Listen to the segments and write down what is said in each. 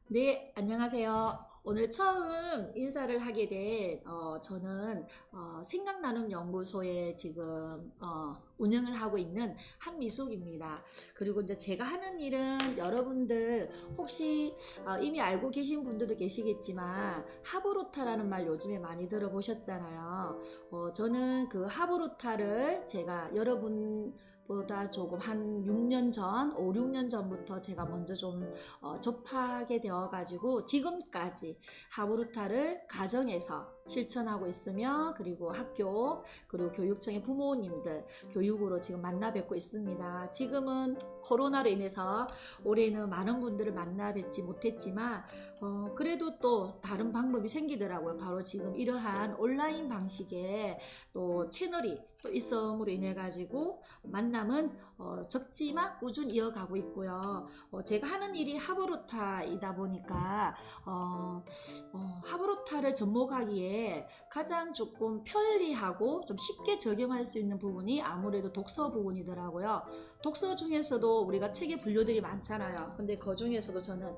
네, 안녕하세요. 오늘 처음 인사를 하게 된 저는 생각나눔 연구소에 지금 운영을 하고 있는 한미숙입니다. 그리고 이제 제가 하는 일은 여러분들 혹시 이미 알고 계신 분들도 계시겠지만 하브로타라는 말 요즘에 많이 들어보셨잖아요. 저는 그 하브로타를 제가 여러분 보다 조금 한 6년 전, 5, 6년 전부터 제가 먼저 좀 접하게 되어가지고 지금까지 하브루타를 가정에서 실천하고 있으며, 그리고 학교, 그리고 교육청의 부모님들 교육으로 지금 만나 뵙고 있습니다. 지금은 코로나로 인해서 올해는 많은 분들을 만나 뵙지 못했지만 그래도 또 다른 방법이 생기더라고요. 바로 지금 이러한 온라인 방식의 또 채널이 또 있음으로 인해 가지고 만남은 적지만 꾸준히 이어가고 있고요. 제가 하는 일이 하브로타이다 보니까 하브로타를 접목하기에 가장 조금 편리하고 좀 쉽게 적용할 수 있는 부분이 아무래도 독서 부분이더라고요. 독서 중에서도 우리가 책의 분류들이 많잖아요. 근데 그 중에서도 저는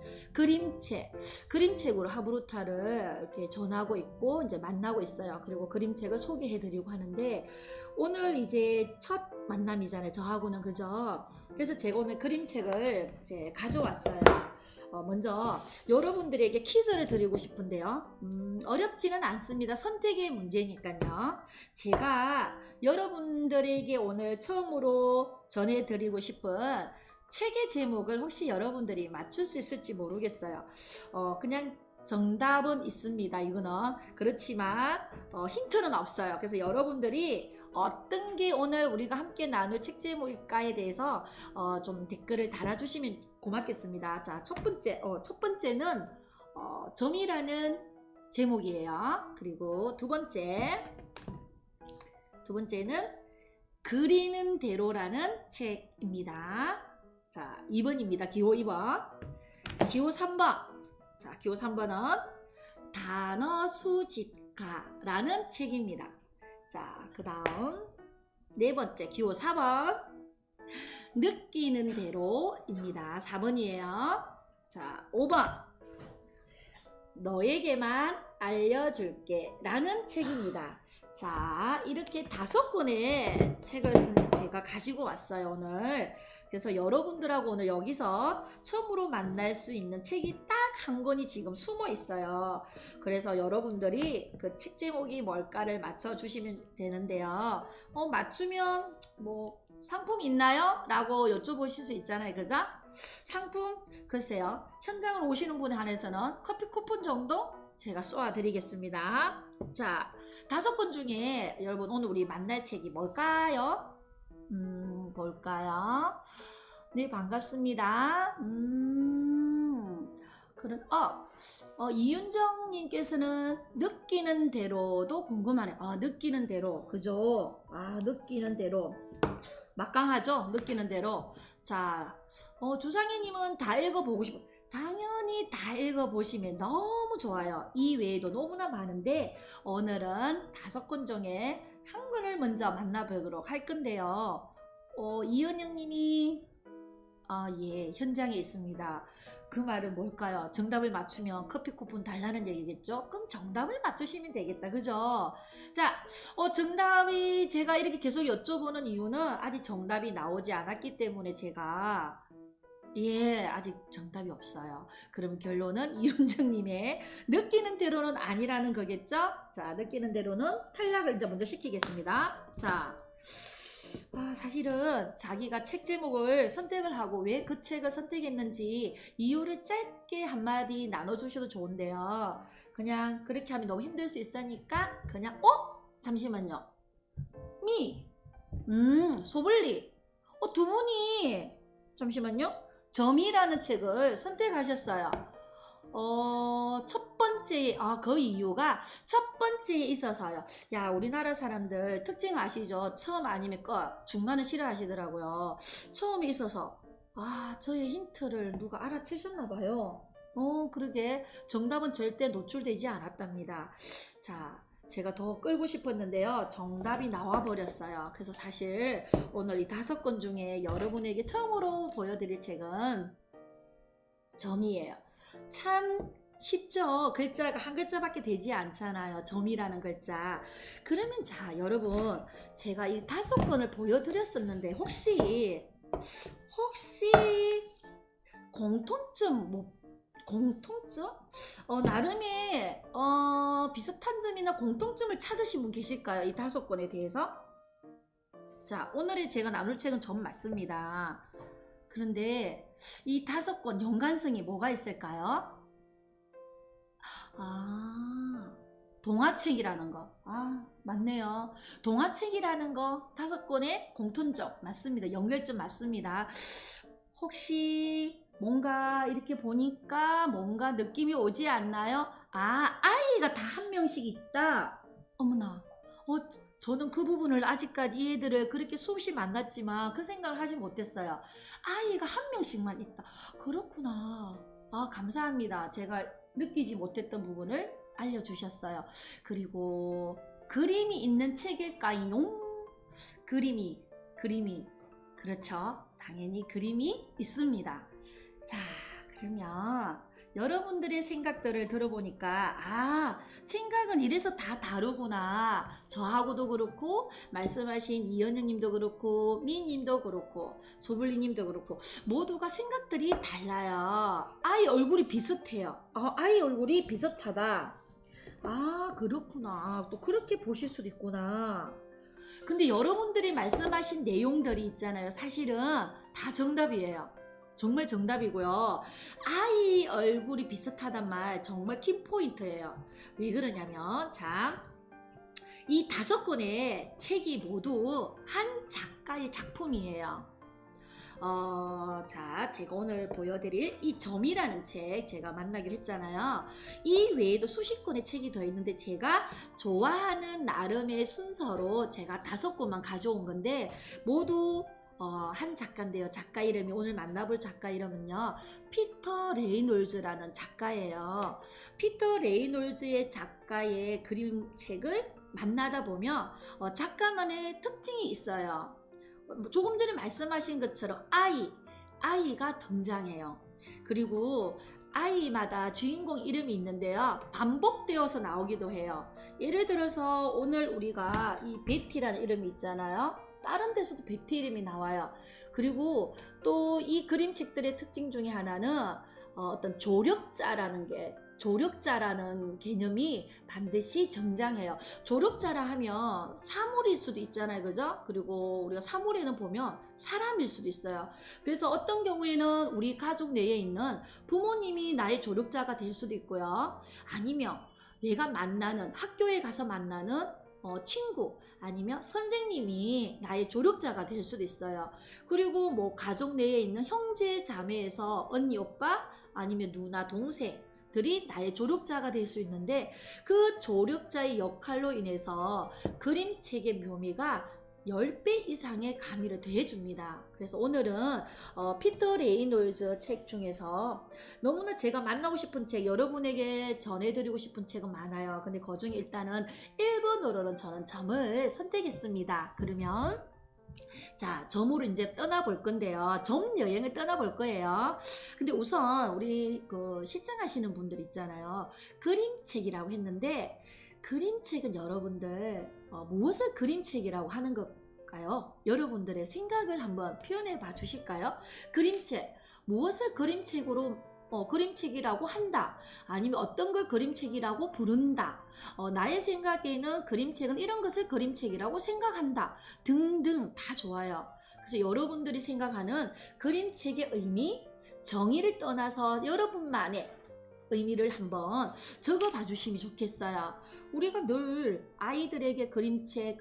그림책으로 하브루타를 이렇게 전하고 있고 이제 만나고 있어요. 그리고 그림책을 소개해드리고 하는데 오늘 이제 첫 만남이잖아요. 저하고는 그죠? 그래서 제가 오늘 그림책을 이제 가져왔어요. 먼저 여러분들에게 퀴즈를 드리고 싶은데요. 어렵지는 않습니다. 선택의 문제니까요. 제가 여러분들에게 오늘 처음으로 전해드리고 싶은 책의 제목을 혹시 여러분들이 맞출 수 있을지 모르겠어요. 그냥 정답은 있습니다. 이거는 그렇지만 힌트는 없어요. 그래서 여러분들이 어떤 게 오늘 우리가 함께 나눌 책 제목일까에 대해서 좀 댓글을 달아주시면 고맙겠습니다. 자, 첫 번째는 점이라는 제목이에요. 그리고 두 번째는 그리는 대로라는 책입니다. 자, 2번입니다. 기호 2번. 기호 3번. 자, 기호 3번은 단어 수집가라는 책입니다. 자, 그 다음 네 번째 기호 4번 느끼는 대로입니다. 4번이에요. 자, 5번 너에게만 알려줄게 라는 책입니다. 자, 이렇게 5권의 책을 제가 가지고 왔어요 오늘. 그래서 여러분들하고 오늘 여기서 처음으로 만날 수 있는 책이 딱 한 권이 지금 숨어 있어요. 그래서 여러분들이 그 책 제목이 뭘까를 맞춰주시면 되는데요. 맞추면 뭐 상품 있나요? 라고 여쭤보실 수 있잖아요. 그죠? 상품 글쎄요. 현장을 오시는 분에 한해서는 커피 쿠폰 정도 제가 쏘아드리겠습니다. 자, 5권 중에 여러분 오늘 우리 만날 책이 뭘까요? 뭘까요? 네, 반갑습니다. 그런, 이윤정님께서는 느끼는 대로도 궁금하네요. 느끼는 대로. 그죠? 느끼는 대로. 막강하죠? 느끼는 대로. 자, 주상희님은 다 읽어보고 싶어. 당연히 다 읽어보시면 너무 좋아요. 이 외에도 너무나 많은데 오늘은 5권 중에 한 권을 먼저 만나보도록 할 건데요. 이은영님이 예, 현장에 있습니다. 그 말은 뭘까요? 정답을 맞추면 커피 쿠폰 달라는 얘기겠죠? 그럼 정답을 맞추시면 되겠다. 그죠? 자, 정답이 제가 이렇게 계속 여쭤보는 이유는 아직 정답이 나오지 않았기 때문에 제가 예, 아직 정답이 없어요. 그럼 결론은 이윤정님의 느끼는 대로는 아니라는 거겠죠? 자, 느끼는 대로는 탈락을 이제 먼저 시키겠습니다. 자, 사실은 자기가 책 제목을 선택을 하고 왜 그 책을 선택했는지 이유를 짧게 한마디 나눠주셔도 좋은데요. 그냥 그렇게 하면 너무 힘들 수 있으니까 그냥 잠시만요. 미, 소블리, 두 분이 잠시만요. 점이라는 책을 선택하셨어요. 첫 번째, 그 이유가 첫 번째에 있어서요. 야, 우리나라 사람들 특징 아시죠? 처음 아니면 중간은 싫어하시더라고요. 처음에 있어서, 저의 힌트를 누가 알아채셨나봐요. 그러게. 정답은 절대 노출되지 않았답니다. 자, 제가 더 끌고 싶었는데요. 정답이 나와버렸어요. 그래서 사실 오늘 이 5권 중에 여러분에게 처음으로 보여드릴 책은 점이에요. 참 쉽죠. 글자가 한 글자밖에 되지 않잖아요. 점이라는 글자. 그러면 자, 여러분, 제가 이 5권을 보여드렸었는데 혹시 공통점 공통점? 나름의 비슷한 점이나 공통점을 찾으신 분 계실까요? 이 5권에 대해서? 자, 오늘의 제가 나눌 책은 점 맞습니다. 그런데 이 5권 연관성이 뭐가 있을까요? 동화책이라는 거. 맞네요. 동화책이라는 거 5권의 공통점 맞습니다. 연결점 맞습니다. 혹시 뭔가 이렇게 보니까 뭔가 느낌이 오지 않나요? 아이가 다 한 명씩 있다. 어머나. 저는 그 부분을 아직까지 이 애들을 그렇게 수없이 만났지만 그 생각을 하지 못했어요. 아이가 한 명씩만 있다. 그렇구나. 감사합니다. 제가 느끼지 못했던 부분을 알려주셨어요. 그리고 그림이 있는 책일까요? 그림이 그렇죠. 당연히 그림이 있습니다. 자, 그러면 여러분들의 생각들을 들어보니까 생각은 이래서 다 다르구나. 저하고도 그렇고 말씀하신 이현영 님도 그렇고 미님도 그렇고 조블리님도 그렇고 모두가 생각들이 달라요. 아이 얼굴이 비슷해요. 아이 얼굴이 비슷하다. 그렇구나. 또 그렇게 보실 수도 있구나. 근데 여러분들이 말씀하신 내용들이 있잖아요. 사실은 다 정답이에요. 정말 정답이고요. 아이 얼굴이 비슷하단 말 정말 키포인트예요. 왜 그러냐면 자, 이 5권의 책이 모두 한 작가의 작품이에요. 자, 제가 오늘 보여드릴 이 점이라는 책 제가 만나기로 했잖아요. 이 외에도 수십 권의 책이 더 있는데 제가 좋아하는 나름의 순서로 제가 5권만 가져온 건데 모두 한 작가인데요. 작가 이름이 오늘 만나볼 작가 이름은요. 피터 레이놀즈라는 작가예요. 피터 레이놀즈의 작가의 그림책을 만나다 보면 작가만의 특징이 있어요. 조금 전에 말씀하신 것처럼 아이가 등장해요. 그리고 아이마다 주인공 이름이 있는데요. 반복되어서 나오기도 해요. 예를 들어서 오늘 우리가 이 베티라는 이름이 있잖아요. 다른 데서도 베티 이름이 나와요. 그리고 또 이 그림책들의 특징 중에 하나는 어떤 조력자라는 개념이 반드시 등장해요. 조력자라 하면 사물일 수도 있잖아요. 그죠? 그리고 우리가 사물에는 보면 사람일 수도 있어요. 그래서 어떤 경우에는 우리 가족 내에 있는 부모님이 나의 조력자가 될 수도 있고요. 아니면 내가 만나는 학교에 가서 만나는 친구 아니면 선생님이 나의 조력자가 될 수도 있어요. 그리고 뭐 가족 내에 있는 형제 자매에서 언니 오빠 아니면 누나 동생들이 나의 조력자가 될 수 있는데 그 조력자의 역할로 인해서 그림책의 묘미가 10배 이상의 가미를 더해줍니다. 그래서 오늘은 피터 레이놀즈 책 중에서 너무나 제가 만나고 싶은 책, 여러분에게 전해드리고 싶은 책은 많아요. 근데 그 중에 일단은 1번으로는 저는 점을 선택했습니다. 그러면 자, 점으로 이제 떠나볼 건데요. 점 여행을 떠나볼 거예요. 근데 우선 우리 그 시청하시는 분들 있잖아요. 그림책이라고 했는데 그림책은 여러분들 무엇을 그림책이라고 하는 걸까요? 여러분들의 생각을 한번 표현해 봐 주실까요? 그림책, 무엇을 그림책이라고 한다. 아니면 어떤 걸 그림책이라고 부른다. 나의 생각에는 그림책은 이런 것을 그림책이라고 생각한다. 등등 다 좋아요. 그래서 여러분들이 생각하는 그림책의 의미, 정의를 떠나서 여러분만의 의미를 한번 적어봐 주시면 좋겠어요. 우리가 늘 아이들에게 그림책,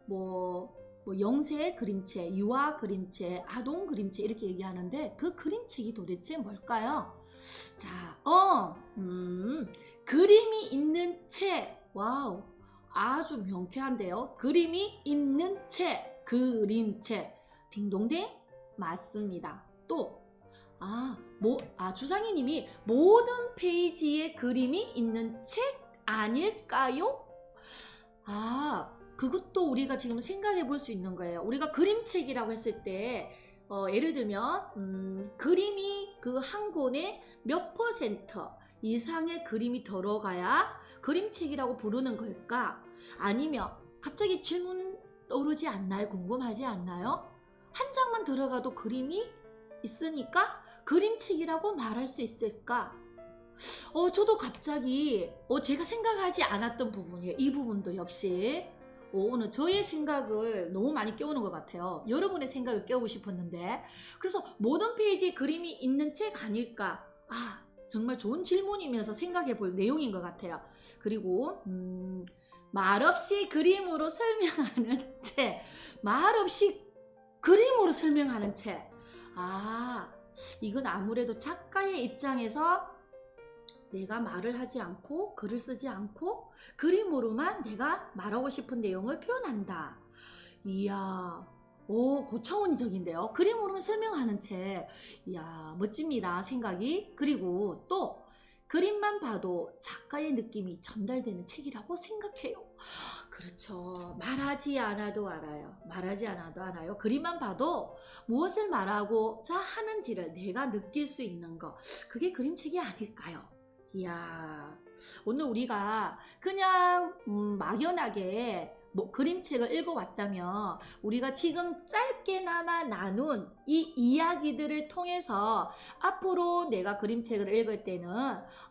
뭐 영세 그림책, 유아 그림책, 아동 그림책 이렇게 얘기하는데 그 그림책이 도대체 뭘까요? 자, 그림이 있는 책. 와우, 아주 명쾌한데요. 그림이 있는 책, 그림책. 딩동댕 맞습니다. 또 주상희님이 모든 페이지에 그림이 있는 책 아닐까요? 그것도 우리가 지금 생각해 볼 수 있는 거예요. 우리가 그림책이라고 했을 때 예를 들면 그림이 그 한 권에 몇 퍼센트 이상의 그림이 들어가야 그림책이라고 부르는 걸까? 아니면 갑자기 질문 떠오르지 않나요? 궁금하지 않나요? 한 장만 들어가도 그림이 있으니까 그림책이라고 말할 수 있을까? 저도 갑자기 제가 생각하지 않았던 부분이에요. 이 부분도 역시 오늘 저의 생각을 너무 많이 깨우는 것 같아요. 여러분의 생각을 깨우고 싶었는데, 그래서 모든 페이지에 그림이 있는 책 아닐까? 정말 좋은 질문이면서 생각해 볼 내용인 것 같아요. 그리고 말없이 그림으로 설명하는 책, 말없이 그림으로 설명하는 책. 이건 아무래도 작가의 입장에서 내가 말을 하지 않고 글을 쓰지 않고 그림으로만 내가 말하고 싶은 내용을 표현한다. 이야, 고차원적인데요. 그림으로만 설명하는 책. 이야, 멋집니다. 생각이. 그리고 또 그림만 봐도 작가의 느낌이 전달되는 책이라고 생각해요. 그렇죠. 말하지 않아도 알아요. 말하지 않아도 알아요. 그림만 봐도 무엇을 말하고자 하는지를 내가 느낄 수 있는 거. 그게 그림책이 아닐까요? 이야, 오늘 우리가 그냥 막연하게 그림책을 읽어왔다면 우리가 지금 짧게나마 나눈 이 이야기들을 통해서 앞으로 내가 그림책을 읽을 때는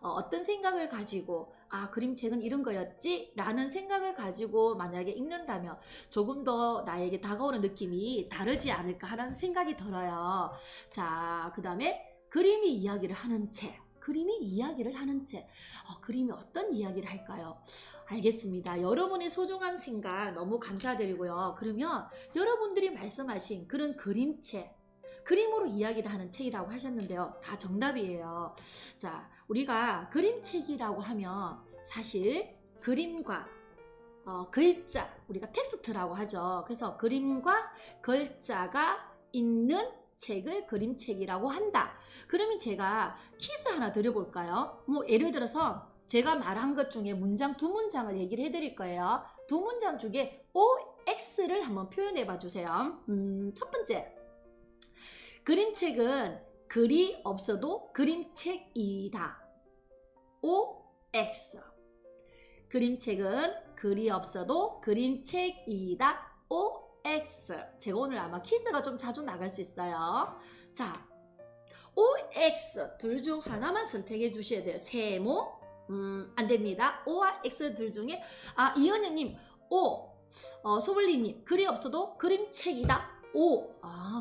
어떤 생각을 가지고 그림책은 이런 거였지? 라는 생각을 가지고 만약에 읽는다면 조금 더 나에게 다가오는 느낌이 다르지 않을까 하는 생각이 들어요. 자, 그 다음에 그림이 이야기를 하는 책. 그림이 이야기를 하는 책. 그림이 어떤 이야기를 할까요? 알겠습니다. 여러분의 소중한 생각 너무 감사드리고요. 그러면 여러분들이 말씀하신 그런 그림책, 그림으로 이야기를 하는 책이라고 하셨는데요. 다 정답이에요. 자, 우리가 그림책이라고 하면 사실 그림과 글자, 우리가 텍스트라고 하죠. 그래서 그림과 글자가 있는 책을 그림책이라고 한다. 그러면 제가 퀴즈 하나 드려볼까요? 예를 들어서 제가 말한 것 중에 문장 두 문장을 얘기를 해드릴 거예요. 두 문장 중에 OX를 한번 표현해 봐 주세요. 첫 번째, 그림책은 글이 없어도 그림책이다. OX. 그림책은 글이 없어도 그림책이다. OX. 제가 오늘 아마 퀴즈가 좀 자주 나갈 수 있어요. 자, OX 둘 중 하나만 선택해 주셔야 돼요. 세모? 안 됩니다. O와 X 둘 중에 이은영님 O. 소블리님 글이 없어도 그림책이다. O.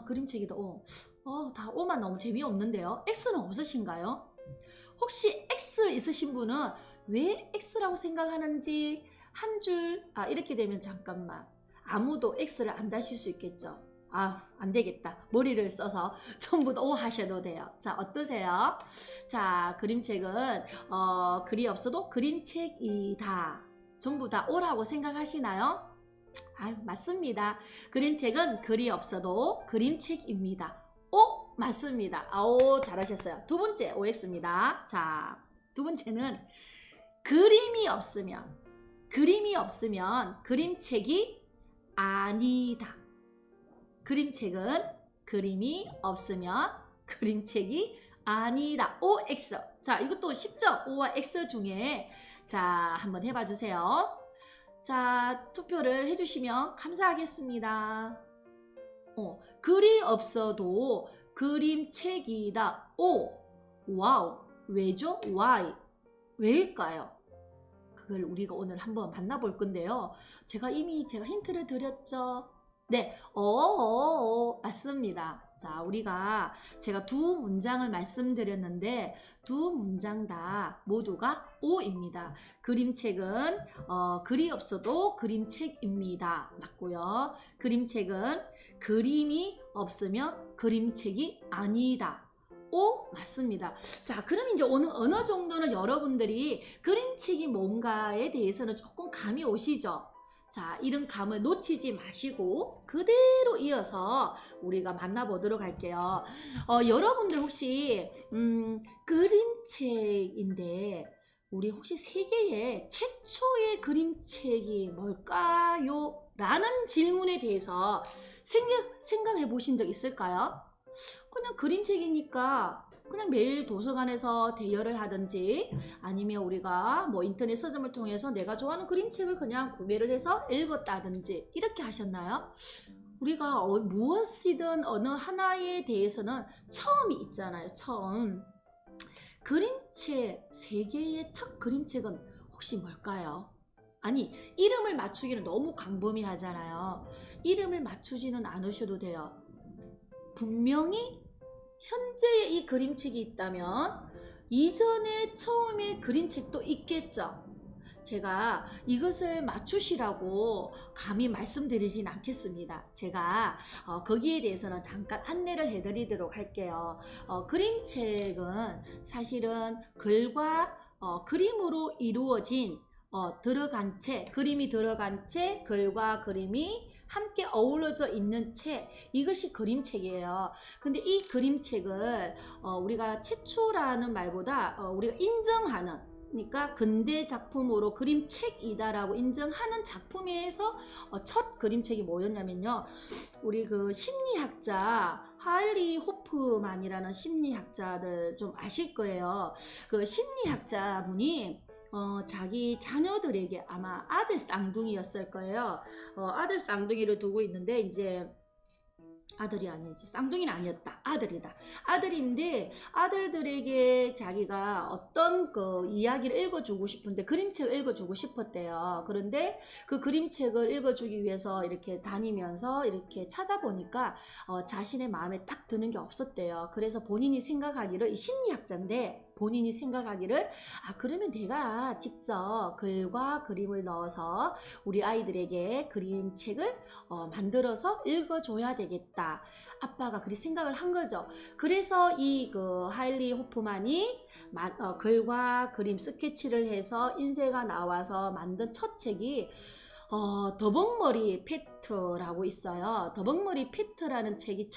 그림책이다. O. 다 O만 너무 재미없는데요. X는 없으신가요? 혹시 X 있으신 분은 왜 X라고 생각하는지 한 줄 이렇게 되면 잠깐만 아무도 X를 안 다실 수 있겠죠. 안 되겠다. 머리를 써서 전부 다 O 하셔도 돼요. 자, 어떠세요? 자, 그림책은 글이 없어도 그림책이다. 전부 다 O라고 생각하시나요? 맞습니다. 그림책은 글이 없어도 그림책입니다. O 맞습니다. 잘하셨어요. 두 번째 OX입니다. 자, 두 번째는 그림이 없으면 그림책이 아니다. 그림책은 그림이 없으면 그림책이 아니다. OX. 자, 이것도 쉽죠? O와 X 중에 자, 한번 해봐 주세요. 자, 투표를 해주시면 감사하겠습니다. 글이 없어도 그림책이다. O. 와우. 왜죠? Why? 왜일까요? 그걸 우리가 오늘 한번 만나볼 건데요. 제가 힌트를 드렸죠. 네, 맞습니다. 자, 제가 두 문장을 말씀드렸는데 두 문장 다 모두가 O입니다. 그림책은 글이 없어도 그림책입니다. 맞고요. 그림책은 그림이 없으면 그림책이 아니다. 맞습니다. 자, 그럼 이제 어느 정도는 여러분들이 그림책이 뭔가에 대해서는 조금 감이 오시죠? 자, 이런 감을 놓치지 마시고 그대로 이어서 우리가 만나보도록 할게요. 여러분들 혹시 그림책인데 우리 혹시 세계의 최초의 그림책이 뭘까요? 라는 질문에 대해서 생각해 보신 적 있을까요? 그냥 그림책이니까 그냥 매일 도서관에서 대여를 하든지 아니면 우리가 뭐 인터넷 서점을 통해서 내가 좋아하는 그림책을 그냥 구매를 해서 읽었다든지 이렇게 하셨나요? 우리가 무엇이든 어느 하나에 대해서는 처음이 있잖아요. 처음. 그림책, 세계의 첫 그림책은 혹시 뭘까요? 아니, 이름을 맞추기는 너무 광범위하잖아요. 이름을 맞추지는 않으셔도 돼요. 분명히 현재의 이 그림책이 있다면 이전에 처음에 그림책도 있겠죠. 제가 이것을 맞추시라고 감히 말씀드리진 않겠습니다. 제가 거기에 대해서는 잠깐 안내를 해드리도록 할게요. 그림책은 사실은 글과 그림으로 이루어진 들어간 책, 그림이 들어간 책, 글과 그림이 함께 어우러져 있는 책, 이것이 그림책이에요. 근데 이 그림책을 우리가 최초라는 말보다 우리가 인정하는, 그러니까 근대 작품으로 그림책이다라고 인정하는 작품에서 첫 그림책이 뭐였냐면요, 우리 그 심리학자 하일리 호프만이라는 심리학자들 좀 아실 거예요. 그 심리학자 분이 자기 자녀들에게 아마 아들 쌍둥이였을 거예요. 아들 쌍둥이를 두고 있는데 이제 아들이 아니지, 쌍둥이는 아니었다, 아들이다. 아들인데 아들들에게 자기가 어떤 그 이야기를 읽어주고 싶은데 그림책을 읽어주고 싶었대요. 그런데 그 그림책을 읽어주기 위해서 이렇게 다니면서 이렇게 찾아보니까 자신의 마음에 딱 드는 게 없었대요. 그래서 본인이 생각하기를, 이 심리학자인데 본인이 생각하기를, 그러면 내가 직접 글과 그림을 넣어서 우리 아이들에게 그림책을 만들어서 읽어줘야 되겠다. 아빠가 그렇게 생각을 한 거죠. 그래서 이 그 하일리 호프만이 글과 그림 스케치를 해서 인쇄가 나와서 만든 첫 책이 더벅머리 페트라고 있어요. 더벅머리 페트라는 책이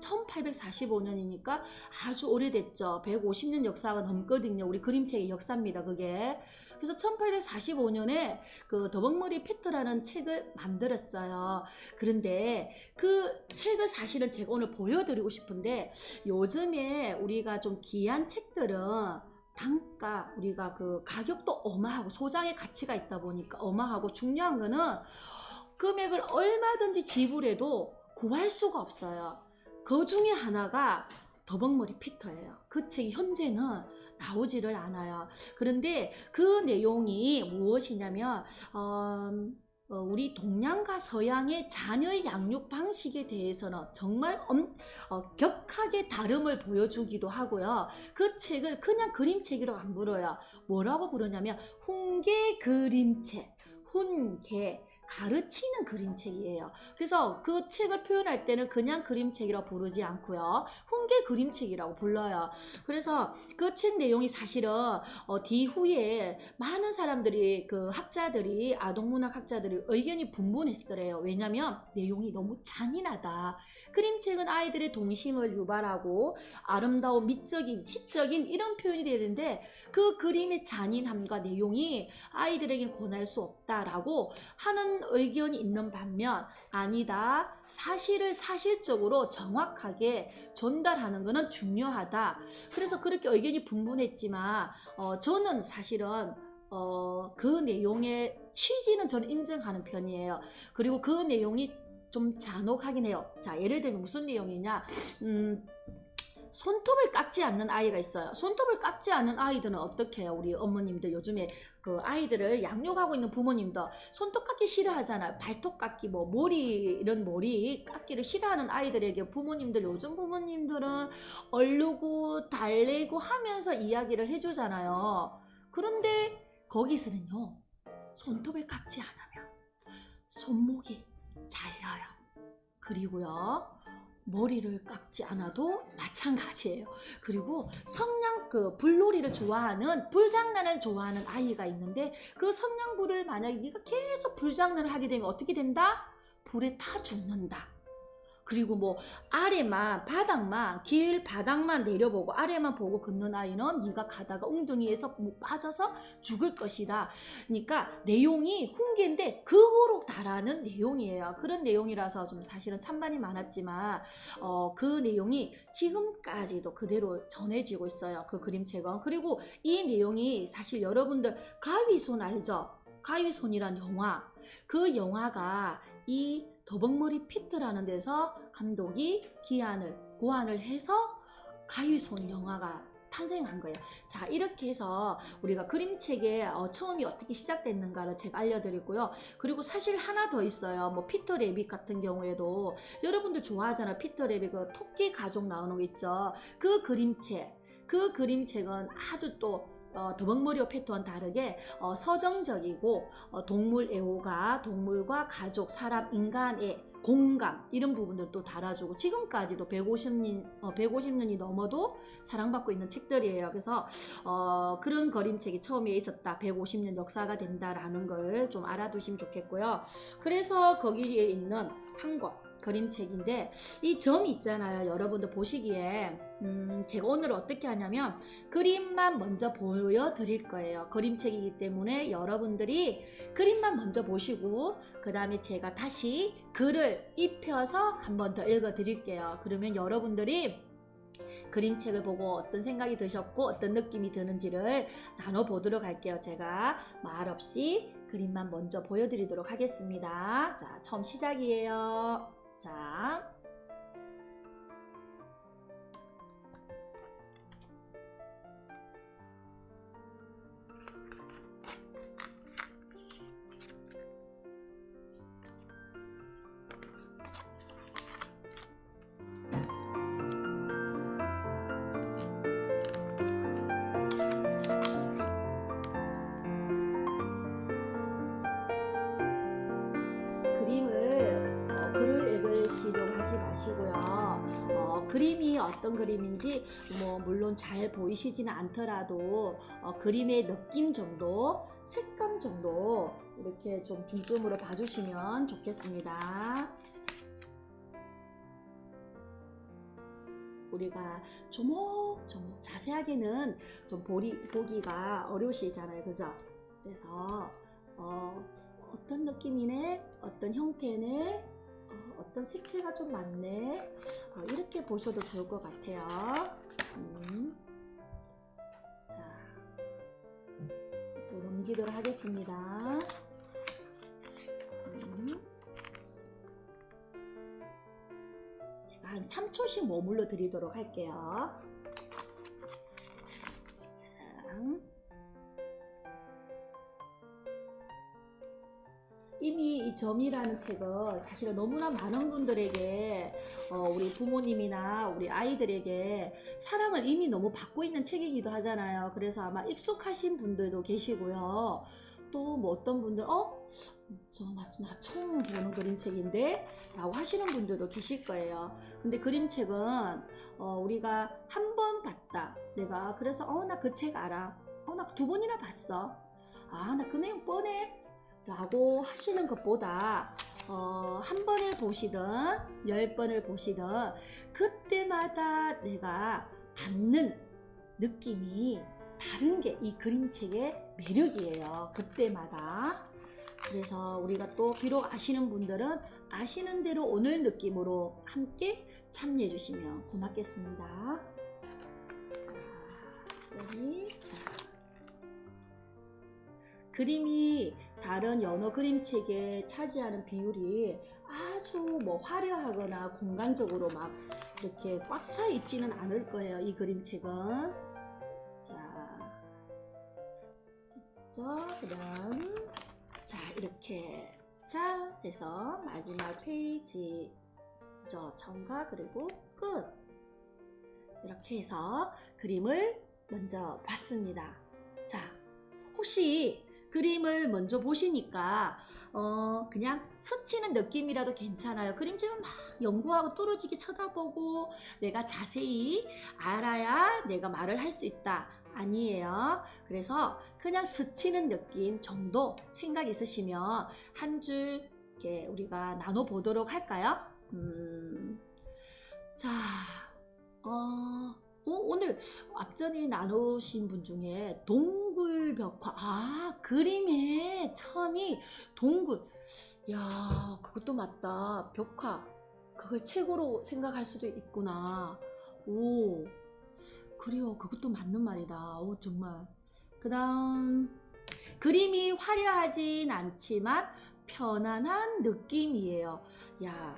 1845년이니까 아주 오래됐죠. 150년 역사가 넘거든요. 우리 그림책의 역사입니다, 그게. 그래서 1845년에 그 더벅머리 페트라는 책을 만들었어요. 그런데 그 책을 사실은 제가 오늘 보여드리고 싶은데, 요즘에 우리가 좀 귀한 책들은 단가, 우리가 그 가격도 어마하고 소장의 가치가 있다 보니까 어마하고, 중요한 거는 금액을 얼마든지 지불해도 구할 수가 없어요. 그 중에 하나가 더벅머리 피터예요. 그 책이 현재는 나오지를 않아요. 그런데 그 내용이 무엇이냐면 우리 동양과 서양의 자녀의 양육 방식에 대해서는 정말 격하게 다름을 보여주기도 하고요. 그 책을 그냥 그림책이라고 안 부르요. 뭐라고 부르냐면 훈계 그림책, 훈계, 가르치는 그림책이에요. 그래서 그 책을 표현할 때는 그냥 그림책이라고 부르지 않고요, 훈계 그림책이라고 불러요. 그래서 그 책 내용이 사실은 뒤후에 많은 사람들이, 그 학자들이, 아동문학 학자들이 의견이 분분했더래요. 왜냐면 내용이 너무 잔인하다. 그림책은 아이들의 동심을 유발하고 아름다운 미적인, 시적인 이런 표현이 되는데 그 그림의 잔인함과 내용이 아이들에게 권할 수 없다라고 하는 의견이 있는 반면, 아니다, 사실을 사실적으로 정확하게 전달하는 것은 중요하다. 그래서 그렇게 의견이 분분했지만 저는 사실은 그 내용의 취지는 저는 인정하는 편이에요. 그리고 그 내용이 좀 잔혹하긴 해요. 자, 예를 들면 무슨 내용이냐, 손톱을 깎지 않는 아이가 있어요. 손톱을 깎지 않는 아이들은 어떻게 해요? 우리 어머님들, 요즘에 그 아이들을 양육하고 있는 부모님들 손톱 깎기 싫어하잖아요. 발톱 깎기, 뭐 머리, 이런 머리 깎기를 싫어하는 아이들에게 부모님들, 요즘 부모님들은 얼르고 달래고 하면서 이야기를 해주잖아요. 그런데 거기서는요, 손톱을 깎지 않으면 손목이 잘려요. 그리고요, 머리를 깎지 않아도 마찬가지예요. 그리고 불놀이를 좋아하는, 불장난을 좋아하는 아이가 있는데 그 성냥불을 만약에 네가 계속 불장난을 하게 되면 어떻게 된다? 불에 타 죽는다. 그리고 뭐 아래만 바닥만 길 바닥만 내려보고 아래만 보고 걷는 아이는 네가 가다가 웅덩이에서 뭐 빠져서 죽을 것이다. 그러니까 내용이 훈계인데 극으로 달하는 내용이에요. 그런 내용이라서 좀 사실은 찬반이 많았지만 그 내용이 지금까지도 그대로 전해지고 있어요. 그 그림책은. 그리고 이 내용이 사실 여러분들 가위손 알죠? 가위손이란 영화. 그 영화가 이 더벅머리 피트라는 데서 감독이 고안을 해서 가위손 영화가 탄생한 거예요. 자, 이렇게 해서 우리가 그림책의 처음이 어떻게 시작됐는가를 제가 알려드리고요. 그리고 사실 하나 더 있어요. 뭐 피터 레빗 같은 경우에도 여러분들 좋아하잖아요. 피터 레빗 그 토끼 가족 나오는 거 있죠. 그 그림책은 아주 또 더벅머리와 피터와는 다르게 서정적이고 동물 애호가, 동물과 가족, 사람, 인간의 공감 이런 부분들도 달아주고 지금까지도 150년이 넘어도 사랑받고 있는 책들이에요. 그래서 그런 그림책이 처음에 있었다. 150년 역사가 된다라는 걸 좀 알아두시면 좋겠고요. 그래서 거기에 있는 한 권 그림책인데 이 점 있잖아요. 여러분들 보시기에 제가 오늘 어떻게 하냐면 그림만 먼저 보여드릴 거예요. 그림책이기 때문에 여러분들이 그림만 먼저 보시고 그 다음에 제가 다시 글을 입혀서 한 번 더 읽어 드릴게요. 그러면 여러분들이 그림책을 보고 어떤 생각이 드셨고 어떤 느낌이 드는지를 나눠보도록 할게요. 제가 말없이 그림만 먼저 보여드리도록 하겠습니다. 자, 처음 시작이에요. 자, 글을 읽으시도록 하지 마시고요. 그림이 어떤 그림인지 물론 잘 보이시지는 않더라도 그림의 느낌 정도, 색감 정도 이렇게 좀 중점으로 봐주시면 좋겠습니다. 우리가 조목조목 자세하게는 좀 보기가 어려우시잖아요. 그죠? 그래서 어떤 느낌이네, 어떤 형태네, 어떤 색채가 좀 많네, 이렇게 보셔도 좋을 것 같아요. 자, 또 넘기도록 하겠습니다. 제가 한 3초씩 머물러 드리도록 할게요. 자, 이미 이 점이라는 책은 사실은 너무나 많은 분들에게 우리 부모님이나 우리 아이들에게 사랑을 이미 너무 받고 있는 책이기도 하잖아요. 그래서 아마 익숙하신 분들도 계시고요. 또 뭐 어떤 분들 나 처음 보는 그림책인데 라고 하시는 분들도 계실 거예요. 근데 그림책은 우리가 한 번 봤다. 내가 그래서 나 그 책 알아. 나 2번이나 봤어. 나 그 내용 뻔해. 라고 하시는 것보다 한 번을 보시든 10번을 보시든 그때마다 내가 받는 느낌이 다른 게 이 그림책의 매력이에요. 그때마다. 그래서 우리가 또 비록 아시는 분들은 아시는 대로 오늘 느낌으로 함께 참여해 주시면 고맙겠습니다. 자, 여기 그림이 다른 연어 그림책에 차지하는 비율이 아주 화려하거나 공간적으로 막 이렇게 꽉 차 있지는 않을 거예요. 이 그림책은. 자, 그다음 이렇게 해서 마지막 페이지 정가 그리고 끝 이렇게 해서 그림을 먼저 봤습니다. 자, 혹시 그림을 먼저 보시니까 그냥 스치는 느낌이라도 괜찮아요. 그림책은 막 연구하고 뚫어지게 쳐다보고 내가 자세히 알아야 내가 말을 할 수 있다. 아니에요. 그래서 그냥 스치는 느낌 정도 생각 있으시면 한 줄 우리가 나눠보도록 할까요? 자, 오늘 앞전에 나누신 분 중에 동굴벽화, 그림의 처음이 동굴. 야, 그것도 맞다. 벽화. 그걸 최고로 생각할 수도 있구나. 오, 그래요. 그것도 맞는 말이다. 오, 정말. 그 다음, 그림이 화려하진 않지만 편안한 느낌이에요. 야,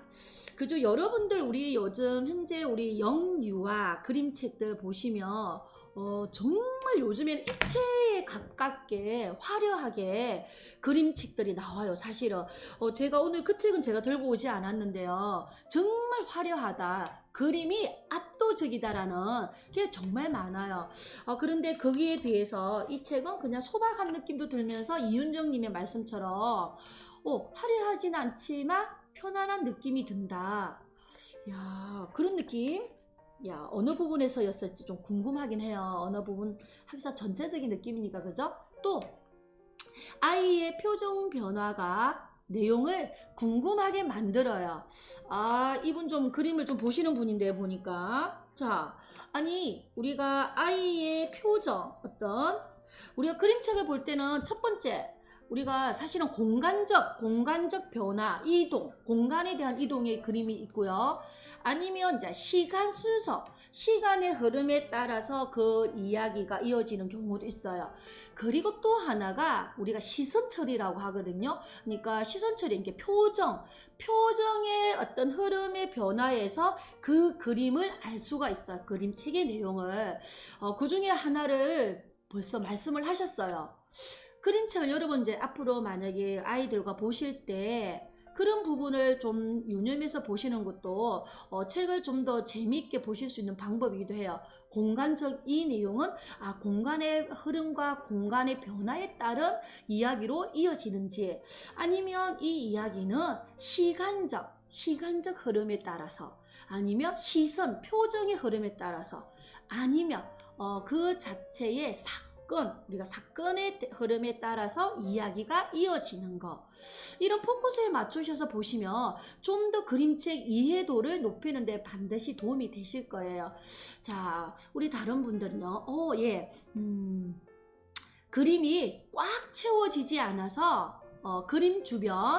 그죠? 여러분들 우리 요즘 현재 우리 영유아 그림책들 보시면 정말 요즘에는 입체에 가깝게 화려하게 그림책들이 나와요. 사실은 제가 오늘 그 책은 제가 들고 오지 않았는데요. 정말 화려하다. 그림이 압도적이다라는 게 정말 많아요. 그런데 거기에 비해서 이 책은 그냥 소박한 느낌도 들면서 이윤정님의 말씀처럼 화려하진 않지만 편안한 느낌이 든다. 야, 그런 느낌? 야, 어느 부분에서였을지 좀 궁금하긴 해요. 어느 부분, 하기사 전체적인 느낌이니까, 그죠? 또, 아이의 표정 변화가 내용을 궁금하게 만들어요. 이분 좀 그림을 좀 보시는 분인데, 보니까. 자, 아니, 우리가 아이의 표정, 우리가 그림책을 볼 때는 첫 번째, 우리가 사실은 공간적 변화, 이동, 공간에 대한 이동의 그림이 있고요. 아니면 이제 시간 순서, 시간의 흐름에 따라서 그 이야기가 이어지는 경우도 있어요. 그리고 또 하나가 우리가 시선 처리라고 하거든요. 그러니까 시선 처리, 이게 표정의 어떤 흐름의 변화에서 그 그림을 알 수가 있어요. 그림책의 내용을. 그 중에 하나를 벌써 말씀을 하셨어요. 그림책을 여러분 이제 앞으로 만약에 아이들과 보실 때 그런 부분을 좀 유념해서 보시는 것도 책을 좀 더 재미있게 보실 수 있는 방법이기도 해요. 이 내용은 공간의 흐름과 공간의 변화에 따른 이야기로 이어지는지, 아니면 이 이야기는 시간적 흐름에 따라서, 아니면 표정의 흐름에 따라서, 아니면 그 자체의 우리가 사건의 흐름에 따라서 이야기가 이어지는 거, 이런 포커스에 맞추셔서 보시면 좀 더 그림책 이해도를 높이는 데 반드시 도움이 되실 거예요. 자, 우리 다른 분들은요. 그림이 꽉 채워지지 않아서 그림 주변이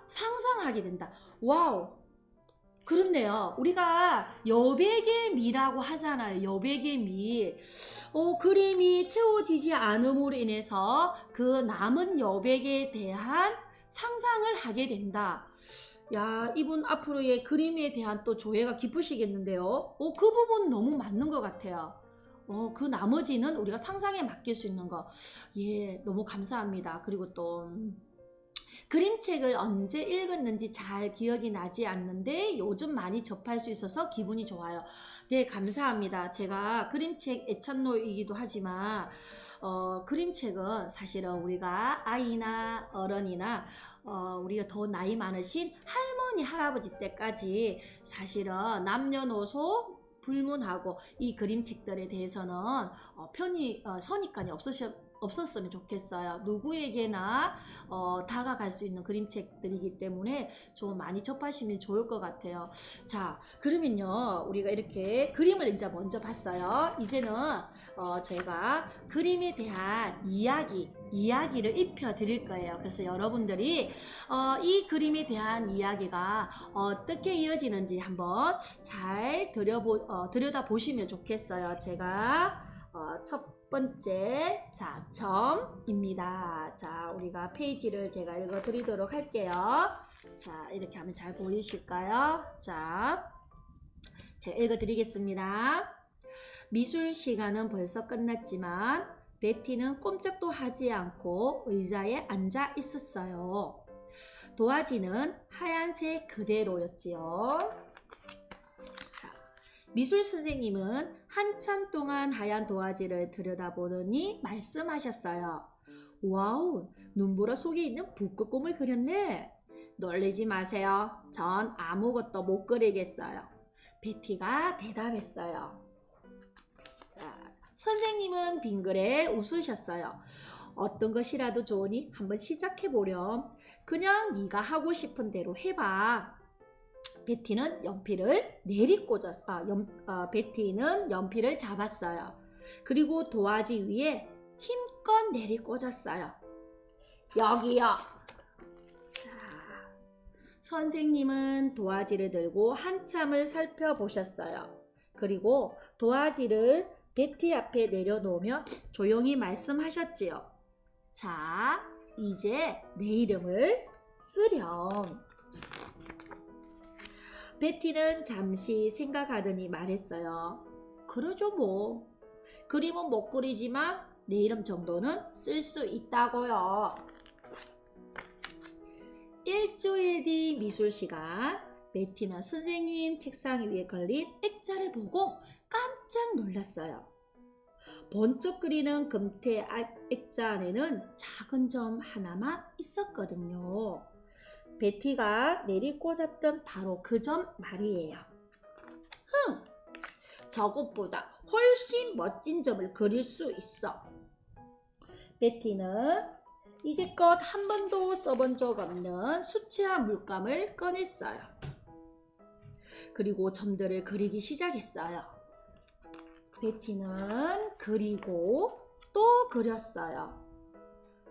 상상하게 된다. 와우, 그렇네요. 우리가 여백의 미라고 하잖아요. 여백의 미. 그림이 채워지지 않음으로 인해서 그 남은 여백에 대한 상상을 하게 된다. 야, 이분 앞으로의 그림에 대한 또 조예가 깊으시겠는데요. 그 부분 너무 맞는 것 같아요. 그 나머지는 우리가 상상에 맡길 수 있는 거. 예, 너무 감사합니다. 그리고 또 그림책을 언제 읽었는지 잘 기억이 나지 않는데 요즘 많이 접할 수 있어서 기분이 좋아요. 네, 감사합니다. 제가 그림책 애창노이기도 하지만 그림책은 사실은 우리가 아이나 어른이나 우리가 더 나이 많으신 할머니, 할아버지 때까지 사실은 남녀노소 불문하고 이 그림책들에 대해서는 선입관이 없었으면 좋겠어요. 누구에게나 다가갈 수 있는 그림책들이기 때문에 좀 많이 접하시면 좋을 것 같아요. 자, 그러면요, 우리가 이렇게 그림을 이제 먼저 봤어요. 이제는 제가 그림에 대한 이야기를 입혀 드릴 거예요. 그래서 여러분들이 이 그림에 대한 이야기가 어떻게 이어지는지 한번 잘 들여다 보시면 좋겠어요. 제가 첫 번째, 자, 점입니다. 자, 우리가 페이지를 제가 읽어 드리도록 할게요. 자, 이렇게 하면 잘 보이실까요? 자, 제가 읽어 드리겠습니다. 미술 시간은 벌써 끝났지만 베티는 꼼짝도 하지 않고 의자에 앉아 있었어요. 도화지는 하얀색 그대로였지요. 미술 선생님은 한참 동안 하얀 도화지를 들여다보더니 말씀하셨어요. 와우, 눈보라 속에 있는 북극곰을 그렸네. 놀라지 마세요. 전 아무것도 못 그리겠어요. 베티가 대답했어요. 자, 선생님은 빙그레 웃으셨어요. 어떤 것이라도 좋으니 한번 시작해보렴. 그냥 네가 하고 싶은 대로 해봐. 베티는 연필을 베티는 연필을 잡았어요. 그리고 도화지 위에 힘껏 내리꽂았어요. 여기요. 자, 선생님은 도화지를 들고 한참을 살펴보셨어요. 그리고 도화지를 베티 앞에 내려놓으며 조용히 말씀하셨지요. 자, 이제 내 이름을 쓰렴. 베티는 잠시 생각하더니 말했어요. 그러죠 뭐. 그림은 못 그리지만 내 이름 정도는 쓸 수 있다고요. 일주일 뒤 미술 시간, 베티는 선생님 책상 위에 걸린 액자를 보고 깜짝 놀랐어요. 번쩍거리는 금태 액자 안에는 작은 점 하나만 있었거든요. 베티가 내리꽂았던 바로 그 점 말이에요. 저것보다 훨씬 멋진 점을 그릴 수 있어. 베티는 이제껏 한 번도 써본 적 없는 수채화 물감을 꺼냈어요. 그리고 점들을 그리기 시작했어요. 베티는 그리고 또 그렸어요.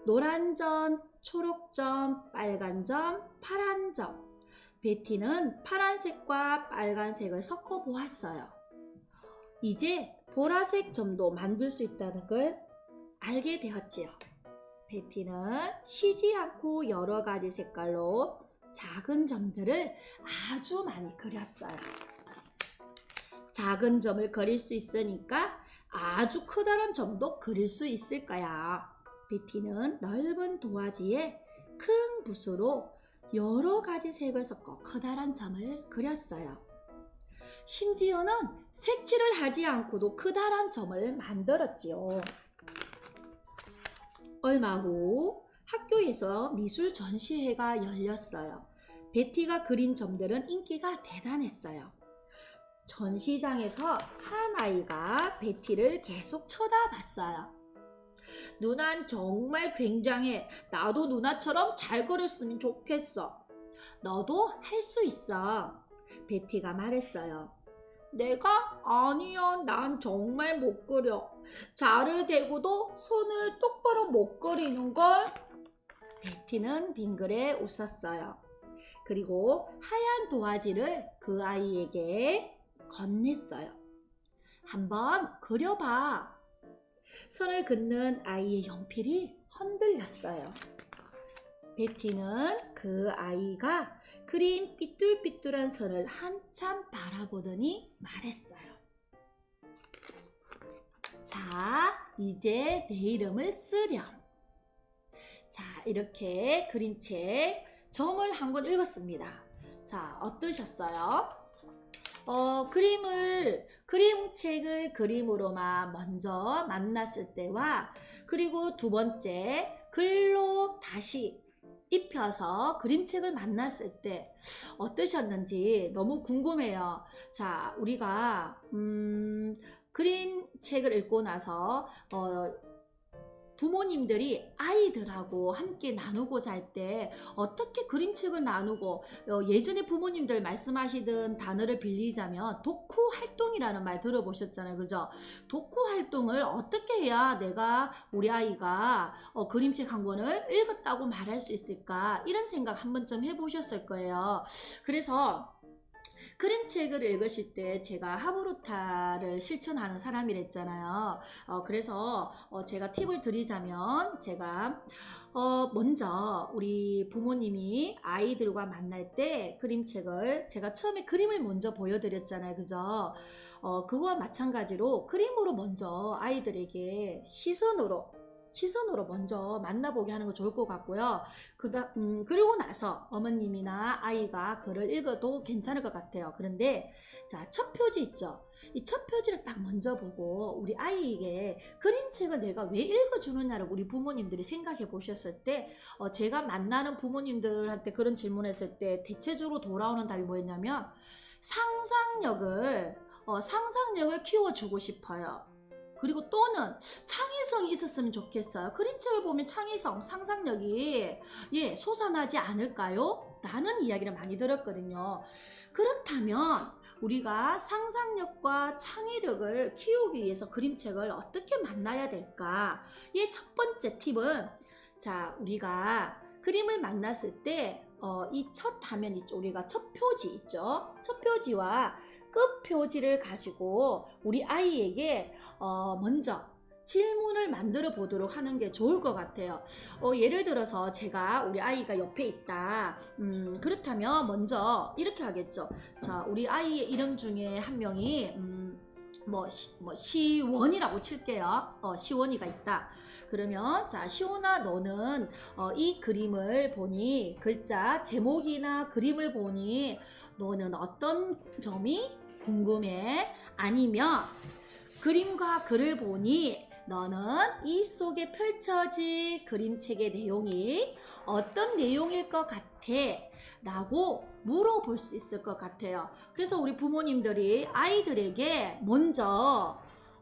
노란 점, 초록 점, 빨간 점, 파란 점. 베티는 파란색과 빨간색을 섞어 보았어요. 이제 보라색 점도 만들 수 있다는 걸 알게 되었지요. 베티는 쉬지 않고 여러 가지 색깔로 작은 점들을 아주 많이 그렸어요. 작은 점을 그릴 수 있으니까 아주 커다란 점도 그릴 수 있을 거야. 베티는 넓은 도화지에 큰 붓으로 여러 가지 색을 섞어 커다란 점을 그렸어요. 심지어는 색칠을 하지 않고도 커다란 점을 만들었지요. 얼마 후 학교에서 미술 전시회가 열렸어요. 베티가 그린 점들은 인기가 대단했어요. 전시장에서 한 아이가 베티를 계속 쳐다봤어요. 누난 정말 굉장해. 나도 누나처럼 잘 그렸으면 좋겠어. 너도 할 수 있어. 베티가 말했어요. 내가? 아니야, 난 정말 못 그려. 자를 대고도 손을 똑바로 못 그리는걸. 베티는 빙그레 웃었어요. 그리고 하얀 도화지를 그 아이에게 건넸어요. 한번 그려봐. 선을 긋는 아이의 연필이 흔들렸어요. 베티는 그 아이가 그린 삐뚤삐뚤한 선을 한참 바라보더니 말했어요. 자, 이제 내 이름을 쓰렴. 자, 이렇게 그림책 점을 한 권 읽었습니다. 자, 어떠셨어요? 그림책을 그림으로만 먼저 만났을 때와 그리고 두 번째 글로 다시 입혀서 그림책을 만났을 때 어떠셨는지 너무 궁금해요. 자, 우리가 그림책을 읽고 나서 부모님들이 아이들하고 함께 나누고자 할 때 어떻게 그림책을 나누고 예전에 부모님들 말씀하시던 단어를 빌리자면 독후 활동이라는 말 들어보셨잖아요. 그죠? 독후 활동을 어떻게 해야 내가 우리 아이가 그림책 한 권을 읽었다고 말할 수 있을까? 이런 생각 한 번쯤 해보셨을 거예요. 그래서 그림책을 읽으실 때 제가 하브루타를 실천하는 사람이랬잖아요. 그래서 제가 팁을 드리자면 제가 먼저 우리 부모님이 아이들과 만날 때 그림책을 제가 처음에 그림을 먼저 보여드렸잖아요. 그죠? 그거와 마찬가지로 그림으로 먼저 아이들에게 시선으로 먼저 만나보게 하는 거 좋을 것 같고요. 그리고 나서 어머님이나 아이가 글을 읽어도 괜찮을 것 같아요. 그런데 자, 첫 표지 있죠? 이 첫 표지를 딱 먼저 보고 우리 아이에게 그림책을 내가 왜 읽어주느냐를 우리 부모님들이 생각해 보셨을 때 제가 만나는 부모님들한테 그런 질문했을 때 대체적으로 돌아오는 답이 뭐였냐면 상상력을 키워주고 싶어요. 그리고 또는 창의성이 있었으면 좋겠어요. 그림책을 보면 창의성, 상상력이 솟아나지 않을까요? 라는 이야기를 많이 들었거든요. 그렇다면 우리가 상상력과 창의력을 키우기 위해서 그림책을 어떻게 만나야 될까? 이 첫 번째 팁은, 자, 우리가 그림을 만났을 때 이 첫 화면 있죠. 우리가 첫 표지 있죠. 첫 표지와 끝 표지를 가지고 우리 아이에게 먼저 질문을 만들어 보도록 하는 게 좋을 것 같아요. 예를 들어서 제가 우리 아이가 옆에 있다. 그렇다면 먼저 이렇게 하겠죠. 자, 우리 아이의 이름 중에 한 명이 시원이라고 칠게요. 시원이가 있다. 그러면 자, 시원아, 너는 이 그림을 보니, 글자 제목이나 그림을 보니 너는 어떤 점이 궁금해? 아니면 그림과 글을 보니 너는 이 속에 펼쳐진 그림책의 내용이 어떤 내용일 것 같아? 라고 물어볼 수 있을 것 같아요. 그래서 우리 부모님들이 아이들에게 먼저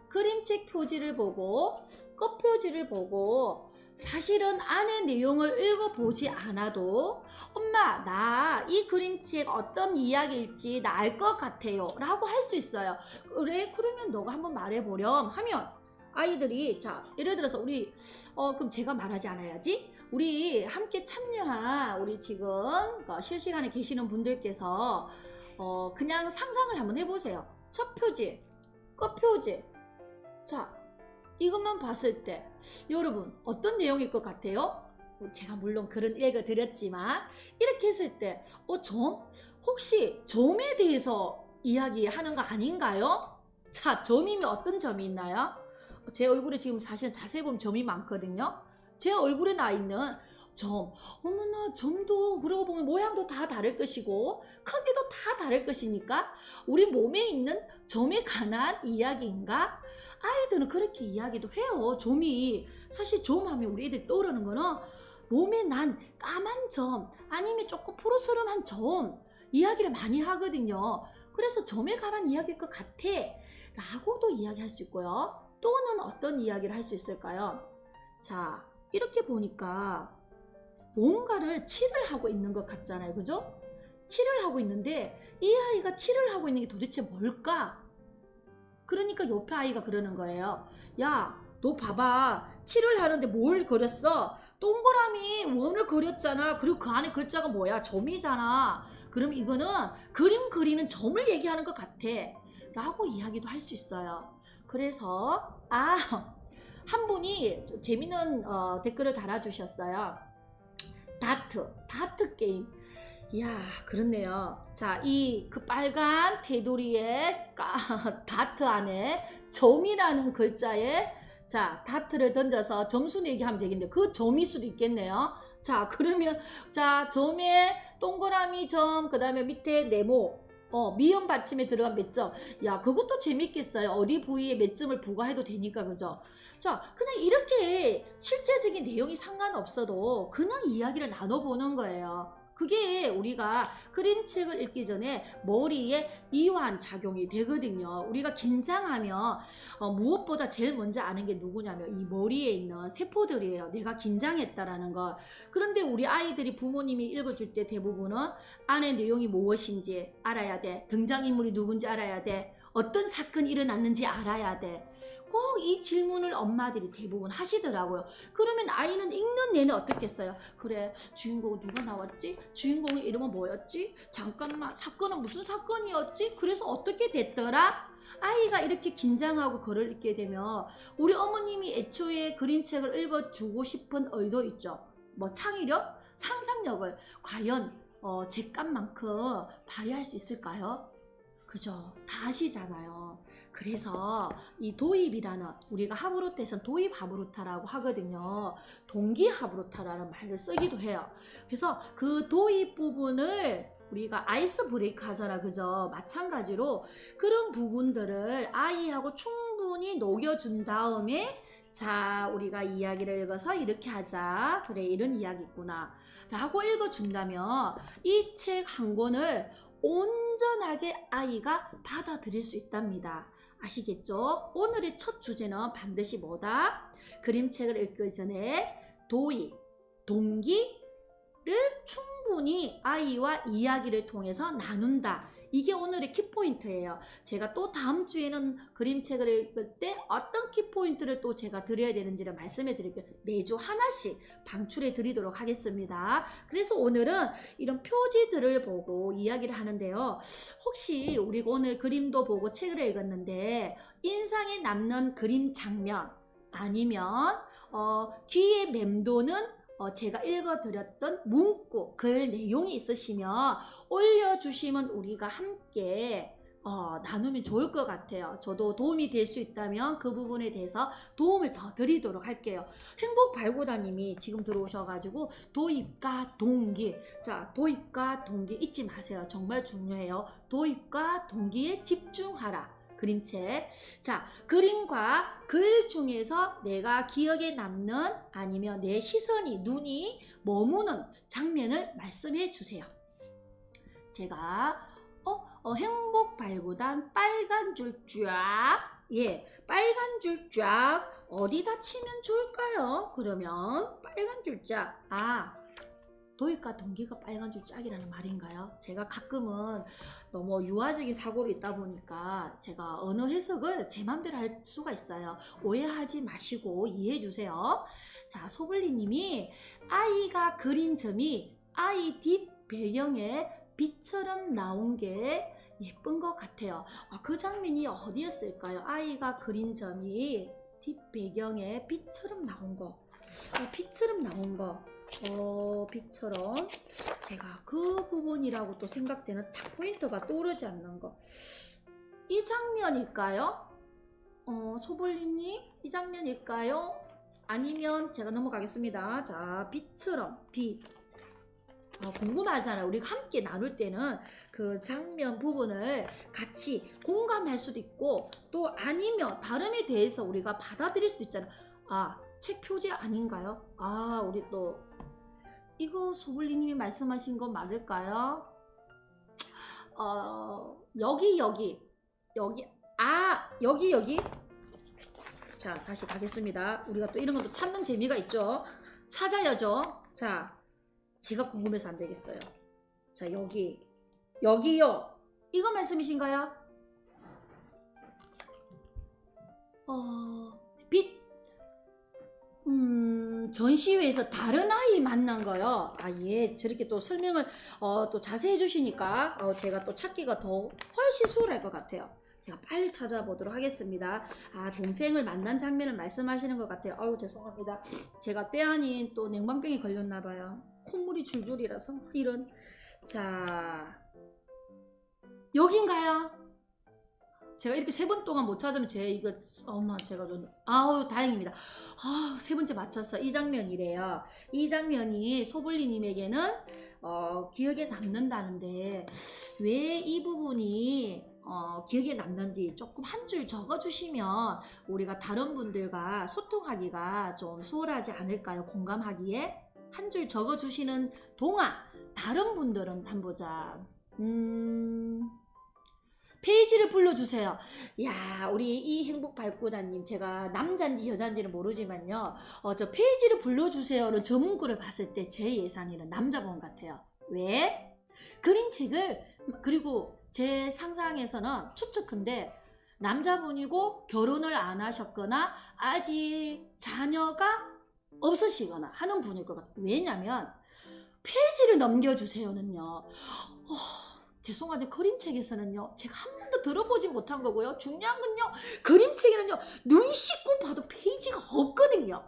그림책 표지를 보고 끝 표지를 보고 사실은 안의 내용을 읽어보지 않아도 엄마, 나 이 그림책 어떤 이야기일지 나 알 것 같아요 라고 할 수 있어요. 그래? 그러면 너가 한번 말해보렴 하면 아이들이, 자, 예를 들어서 우리 그럼 제가 말하지 않아야지. 우리 함께 참여한 우리 지금 실시간에 계시는 분들께서 그냥 상상을 한번 해보세요. 첫 표지, 끝 표지. 자, 이것만 봤을 때 여러분 어떤 내용일 것 같아요? 제가 물론 글은 읽어드렸지만 이렇게 했을 때 점? 혹시 점에 대해서 이야기하는 거 아닌가요? 자, 점이면 어떤 점이 있나요? 제 얼굴에 지금 사실 자세히 보면 점이 많거든요. 제 얼굴에 나 있는 점, 어머나, 점도 그러고 보면 모양도 다 다를 것이고 크기도 다 다를 것이니까 우리 몸에 있는 점에 관한 이야기인가? 아이들은 그렇게 이야기도 해요. 점이, 사실 점 하면 우리 애들 떠오르는 거는 몸에 난 까만 점 아니면 조금 푸르스름한 점 이야기를 많이 하거든요. 그래서 점에 관한 이야기일 것 같아 라고도 이야기할 수 있고요. 또는 어떤 이야기를 할 수 있을까요? 자, 이렇게 보니까 뭔가를 칠을 하고 있는 것 같잖아요. 그죠? 칠을 하고 있는데 이 아이가 칠을 하고 있는 게 도대체 뭘까? 그러니까 옆에 아이가 그러는 거예요. 야, 너 봐봐. 칠을 하는데 뭘 그렸어? 동그라미 원을 그렸잖아. 그리고 그 안에 글자가 뭐야? 점이잖아. 그럼 이거는 그림 그리는 점을 얘기하는 것 같아 라고 이야기도 할 수 있어요. 그래서 한 분이 재밌는 댓글을 달아주셨어요. 다트 게임. 이야, 그렇네요. 자, 그 빨간 테두리에 다트 안에 점이라는 글자에 자, 다트를 던져서 점수 내기 하면 되겠는데 그 점일 수도 있겠네요. 자, 그러면 자, 점에 동그라미 점, 그 다음에 밑에 네모, 미음 받침에 들어간 몇 점. 야, 그것도 재밌겠어요. 어디 부위에 몇 점을 부과해도 되니까, 그죠? 자, 그냥 이렇게 실제적인 내용이 상관없어도 그냥 이야기를 나눠보는 거예요. 그게 우리가 그림책을 읽기 전에 머리에 이완 작용이 되거든요. 우리가 긴장하면 무엇보다 제일 먼저 아는 게 누구냐면 이 머리에 있는 세포들이에요. 내가 긴장했다라는 거. 그런데 우리 아이들이 부모님이 읽어줄 때 대부분은 안의 내용이 무엇인지 알아야 돼. 등장인물이 누군지 알아야 돼. 어떤 사건이 일어났는지 알아야 돼. 꼭 이 질문을 엄마들이 대부분 하시더라고요. 그러면 아이는 읽는 내내 어떻겠어요? 그래, 주인공은 누가 나왔지? 주인공의 이름은 뭐였지? 잠깐만, 사건은 무슨 사건이었지? 그래서 어떻게 됐더라? 아이가 이렇게 긴장하고 글을 읽게 되면 우리 어머님이 애초에 그림책을 읽어주고 싶은 의도 있죠. 뭐 창의력, 상상력을 과연 제 값만큼 발휘할 수 있을까요? 그죠? 다 아시잖아요. 그래서 이 도입이라는, 우리가 하브루타에서는 도입 하브루타라고 하거든요. 동기 하브루타라는 말을 쓰기도 해요. 그래서 그 도입 부분을 우리가 아이스 브레이크 하잖아. 그죠? 마찬가지로 그런 부분들을 아이하고 충분히 녹여준 다음에 자, 우리가 이야기를 읽어서 이렇게 하자. 그래, 이런 이야기 있구나 라고 읽어준다면 이 책 한 권을 온전하게 아이가 받아들일 수 있답니다. 아시겠죠? 오늘의 첫 주제는 반드시 뭐다? 그림책을 읽기 전에 도입, 동기, 충분히 아이와 이야기를 통해서 나눈다. 이게 오늘의 키포인트예요. 제가 또 다음 주에는 그림책을 읽을 때 어떤 키포인트를 또 제가 드려야 되는지를 말씀해 드릴게요. 매주 하나씩 방출해 드리도록 하겠습니다. 그래서 오늘은 이런 표지들을 보고 이야기를 하는데요. 혹시 우리가 오늘 그림도 보고 책을 읽었는데 인상에 남는 그림 장면 아니면 귀에 맴도는 제가 읽어드렸던 문구, 글 내용이 있으시면 올려주시면 우리가 함께 나누면 좋을 것 같아요. 저도 도움이 될 수 있다면 그 부분에 대해서 도움을 더 드리도록 할게요. 행복발구다님이 지금 들어오셔가지고 도입과 동기, 자 도입과 동기 잊지 마세요. 정말 중요해요. 도입과 동기에 집중하라. 그림책. 자, 그림과 글 중에서 내가 기억에 남는 아니면 내 시선이, 눈이 머무는 장면을 말씀해 주세요. 제가 행복발구단 빨간 줄 쫙, 예, 빨간 줄 쫙 어디다 치면 좋을까요? 그러면 빨간 줄 쫙, 도입과 동기가 빨간 줄 짝이라는 말인가요? 제가 가끔은 너무 유아적인 사고로 있다 보니까 제가 언어 해석을 제 맘대로 할 수가 있어요. 오해하지 마시고 이해해 주세요. 자, 소블리님이 아이가 그린 점이 아이 뒷 배경에 빛처럼 나온 게 예쁜 것 같아요. 그 장면이 어디였을까요? 아이가 그린 점이 뒷 배경에 빛처럼 나온 거. 빛처럼 나온 거. 빛처럼 제가 그 부분이라고 또 생각되는 딱 포인트가 떠오르지 않는 거. 이 장면일까요? 소볼리님 이 장면일까요? 아니면 제가 넘어가겠습니다. 자, 빛처럼 빛. 궁금하잖아요. 우리가 함께 나눌 때는 그 장면 부분을 같이 공감할 수도 있고 또 아니면 다름에 대해서 우리가 받아들일 수도 있잖아요. 책 표지 아닌가요? 우리 또 이거 소블리님이 말씀하신 건 맞을까요? 여기 자, 다시 가겠습니다. 우리가 또 이런 것도 찾는 재미가 있죠. 찾아야죠. 자, 제가 궁금해서 안 되겠어요. 자, 여기요. 이거 말씀이신가요? 빛. 전시회에서 다른 아이 만난 거요. 예, 저렇게 또 설명을 또 자세히 해주시니까 제가 또 찾기가 더 훨씬 수월할 것 같아요. 제가 빨리 찾아보도록 하겠습니다. 동생을 만난 장면을 말씀하시는 것 같아요. 죄송합니다. 제가 때 아닌 또 냉방병이 걸렸나 봐요. 콧물이 줄줄이라서 이런. 자, 여긴가요? 제가 이렇게 3번 동안 못 찾으면 제가 좀 다행입니다. 3번째 맞췄어. 이 장면이래요. 이 장면이 소블리님에게는 기억에 남는다는데 왜 이 부분이 기억에 남는지 조금 한 줄 적어주시면 우리가 다른 분들과 소통하기가 좀 수월하지 않을까요? 공감하기에 한 줄 적어주시는 동안 다른 분들은 한번 보자. 페이지를 불러주세요. 야, 우리 이 행복발구다님, 제가 남잔지 여잔지는 모르지만요. 저 페이지를 불러주세요는 저 문구를 봤을 때 제 예상에는 남자분 같아요. 왜? 그림책을, 그리고 제 상상에서는 추측인데 남자분이고 결혼을 안 하셨거나 아직 자녀가 없으시거나 하는 분일 것 같아요. 왜냐면 페이지를 넘겨주세요는요. 죄송하지만 그림책에서는요, 제가 한 번도 들어보지 못한 거고요. 중요한 건요, 그림책에는요, 눈 씻고 봐도 페이지가 없거든요.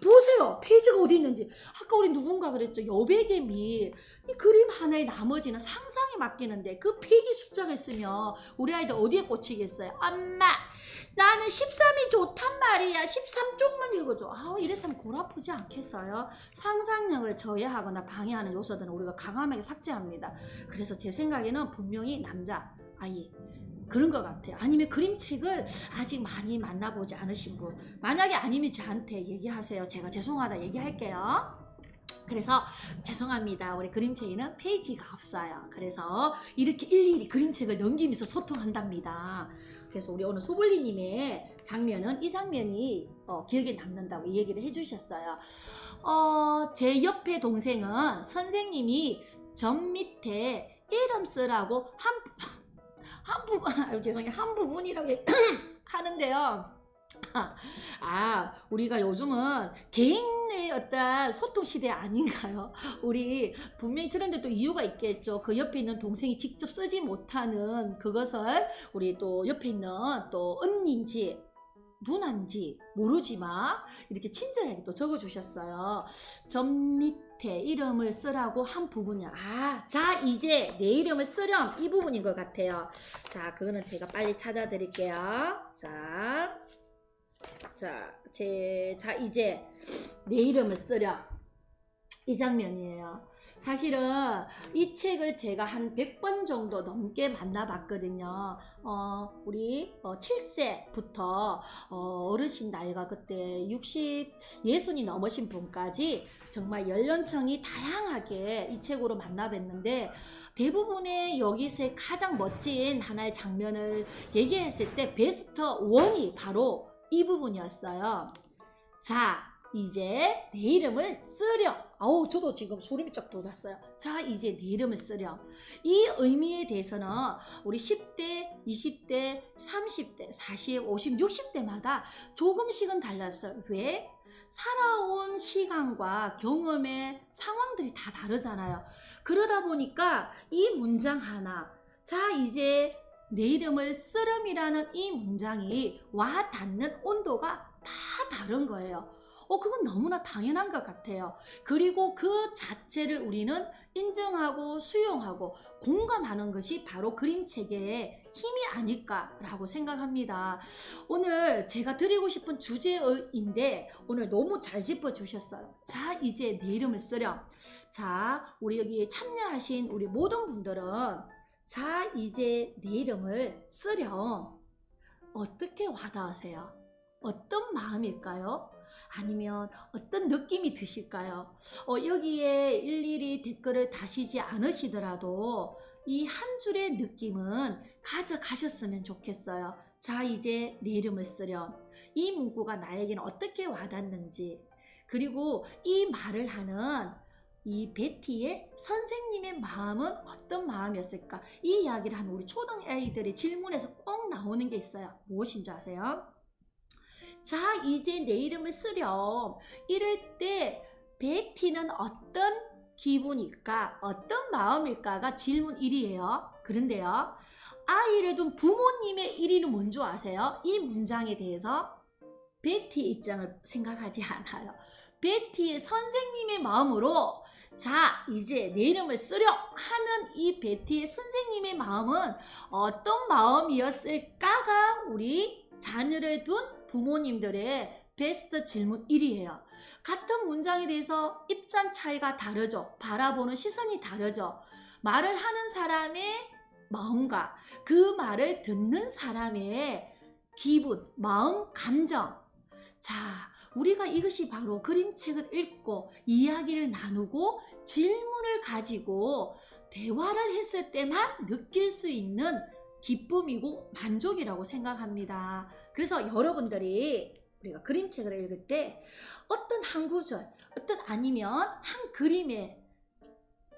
보세요, 페이지가 어디 있는지. 아까 우리 누군가 그랬죠. 여백의 이 그림 하나에 나머지는 상상에 맡기는데 그 페이지 숫자가 있으면 우리 아이들 어디에 꽂히겠어요? 엄마, 나는 13이 좋단 말이야. 13쪽만 읽어줘. 이래서 골 아프지 않겠어요? 상상력을 저해하거나 방해하는 요소들은 우리가 과감하게 삭제합니다. 그래서 제 생각에는 분명히 남자 아이 그런 것 같아요. 아니면 그림책을 아직 많이 만나보지 않으신 분, 만약에 아니면 저한테 얘기하세요. 제가 죄송하다 얘기할게요. 그래서 죄송합니다. 우리 그림책에는 페이지가 없어요. 그래서 이렇게 일일이 그림책을 넘기면서 소통한답니다. 그래서 우리 오늘 소블리님의 장면은 이 장면이 기억에 남는다고 이 얘기를 해주셨어요. 제 옆에 동생은 선생님이 점 밑에 이름 쓰라고 한 부분, 죄송해요. 한 부분이라고 하는데요. 우리가 요즘은 개인의 어떤 소통 시대 아닌가요? 우리 분명히 저런데 또 이유가 있겠죠. 그 옆에 있는 동생이 직접 쓰지 못하는 그것을 우리 또 옆에 있는 또 언니인지 누나인지 모르지만 이렇게 친절하게 또 적어주셨어요. 점 밑에 이름을 쓰라고 한 부분이야. 자 이제 내 이름을 쓰렴 이 부분인 것 같아요. 자 그거는 제가 빨리 찾아드릴게요. 자 이제 내 이름을 쓰렴 이 장면이에요. 사실은 이 책을 제가 한 100번 정도 넘게 만나봤거든요. 우리 7세부터 어르신 나이가 그때 60이 넘으신 분까지 정말 연령층이 다양하게 이 책으로 만나뵀는데 대부분의 여기서의 가장 멋진 하나의 장면을 얘기했을 때 베스트 1이 바로 이 부분이었어요. 자 이제 내 이름을 쓰렴. 저도 지금 소름이 쫙 돋았어요. 자 이제 내 이름을 쓰렴. 이 의미에 대해서는 우리 10대, 20대, 30대, 40, 50, 60대마다 조금씩은 달랐어요. 왜? 살아온 시간과 경험의 상황들이 다 다르잖아요. 그러다 보니까 이 문장 하나, 자 이제 내 이름을 쓰렴이라는 이 문장이 와 닿는 온도가 다 다른 거예요. 그건 너무나 당연한 것 같아요. 그리고 그 자체를 우리는 인정하고 수용하고 공감하는 것이 바로 그림체계의 힘이 아닐까라고 생각합니다. 오늘 제가 드리고 싶은 주제인데 오늘 너무 잘 짚어주셨어요. 자 이제 내 이름을 쓰렴. 자 우리 여기 참여하신 우리 모든 분들은 자 이제 내 이름을 쓰렴. 어떻게 와닿으세요? 어떤 마음일까요? 아니면 어떤 느낌이 드실까요? 여기에 일일이 댓글을 다시지 않으시더라도 이 한 줄의 느낌은 가져가셨으면 좋겠어요. 자 이제 내 이름을 쓰렴. 이 문구가 나에게는 어떻게 와닿는지, 그리고 이 말을 하는 이 베티의 선생님의 마음은 어떤 마음이었을까? 이 이야기를 하면 우리 초등 아이들의 질문에서 꼭 나오는 게 있어요. 무엇인 줄 아세요? 자 이제 내 이름을 쓰렴. 이럴 때 베티는 어떤 기분일까? 어떤 마음일까가 질문 1위예요. 그런데요, 아이를 둔 부모님의 1위는 뭔지 아세요? 이 문장에 대해서 베티의 입장을 생각하지 않아요. 베티의 선생님의 마음으로 자 이제 내 이름을 쓰렴 하는 이 베티의 선생님의 마음은 어떤 마음이었을까가 우리 자녀를 둔 부모님들의 베스트 질문 1위예요. 같은 문장에 대해서 입장 차이가 다르죠. 바라보는 시선이 다르죠. 말을 하는 사람의 마음과 그 말을 듣는 사람의 기분, 마음, 감정. 자, 우리가 이것이 바로 그림책을 읽고 이야기를 나누고 질문을 가지고 대화를 했을 때만 느낄 수 있는 기쁨이고 만족이라고 생각합니다. 그래서 여러분들이 우리가 그림책을 읽을 때 어떤 한 구절, 아니면 한 그림에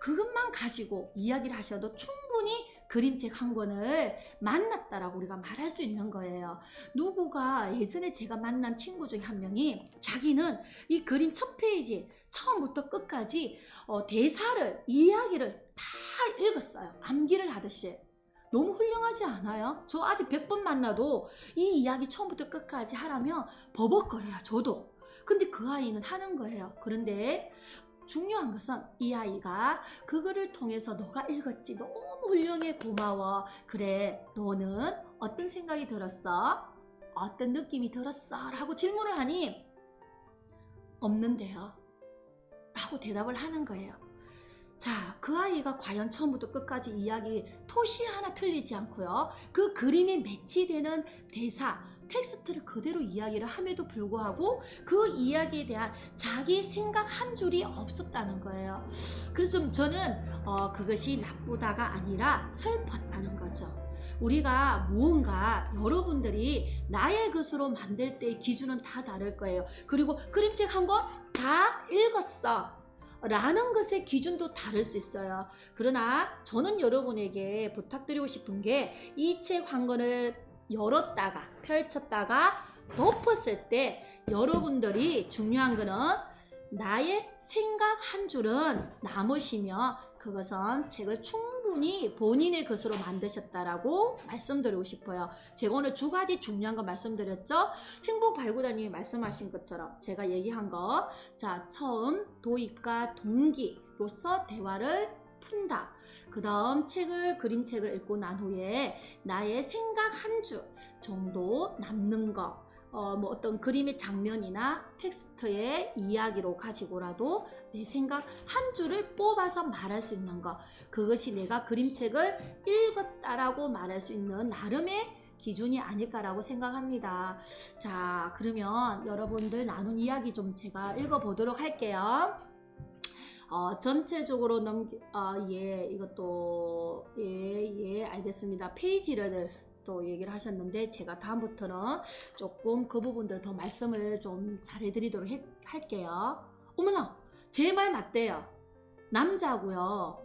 그것만 가지고 이야기를 하셔도 충분히 그림책 한 권을 만났다라고 우리가 말할 수 있는 거예요. 누구가 예전에 제가 만난 친구 중에 한 명이 자기는 이 그림 첫 페이지 처음부터 끝까지 대사를, 이야기를 다 읽었어요. 암기를 하듯이. 너무 훌륭하지 않아요? 저 아직 100번 만나도 이 이야기 처음부터 끝까지 하라면 버벅거려요. 저도. 근데 그 아이는 하는 거예요. 그런데 중요한 것은 이 아이가 그거를 통해서 너가 읽었지, 너무 훌륭해, 고마워, 그래 너는 어떤 생각이 들었어? 어떤 느낌이 들었어? 라고 질문을 하니 없는데요 라고 대답을 하는 거예요. 자, 그 아이가 과연 처음부터 끝까지 이야기 토시 하나 틀리지 않고요, 그 그림에 매치되는 대사, 텍스트를 그대로 이야기를 함에도 불구하고 그 이야기에 대한 자기 생각 한 줄이 없었다는 거예요. 그래서 좀 저는 그것이 나쁘다가 아니라 슬펐다는 거죠. 우리가 무언가 여러분들이 나의 것으로 만들 때의 기준은 다 다를 거예요. 그리고 그림책 한 권 다 읽었어 라는 것의 기준도 다를 수 있어요. 그러나 저는 여러분에게 부탁드리고 싶은 게 이 책 한 권을 열었다가 펼쳤다가 덮었을 때 여러분들이 중요한 거는 나의 생각 한 줄은 남으시며 그것은 책을 충분히 본인의 것으로 만드셨다라고 말씀드리고 싶어요. 제가 오늘 두 가지 중요한 거 말씀드렸죠. 행복발굴단님이 말씀하신 것처럼 제가 얘기한 거, 자, 처음 도입과 동기로서 대화를 푼다. 그 다음 그림책을 읽고 난 후에 나의 생각 한 줄 정도 남는 거, 뭐 어떤 그림의 장면이나 텍스트의 이야기로 가지고라도 내 생각 한 줄을 뽑아서 말할 수 있는 거, 그것이 내가 그림책을 읽었다라고 말할 수 있는 나름의 기준이 아닐까라고 생각합니다. 자, 그러면 여러분들 나눈 이야기 좀 제가 읽어보도록 할게요. 전체적으로 이것도 알겠습니다. 페이지를 또 얘기를 하셨는데 제가 다음부터는 조금 그 부분들 더 말씀을 좀 잘해드리도록 할게요. 어머나, 제 말 맞대요. 남자고요.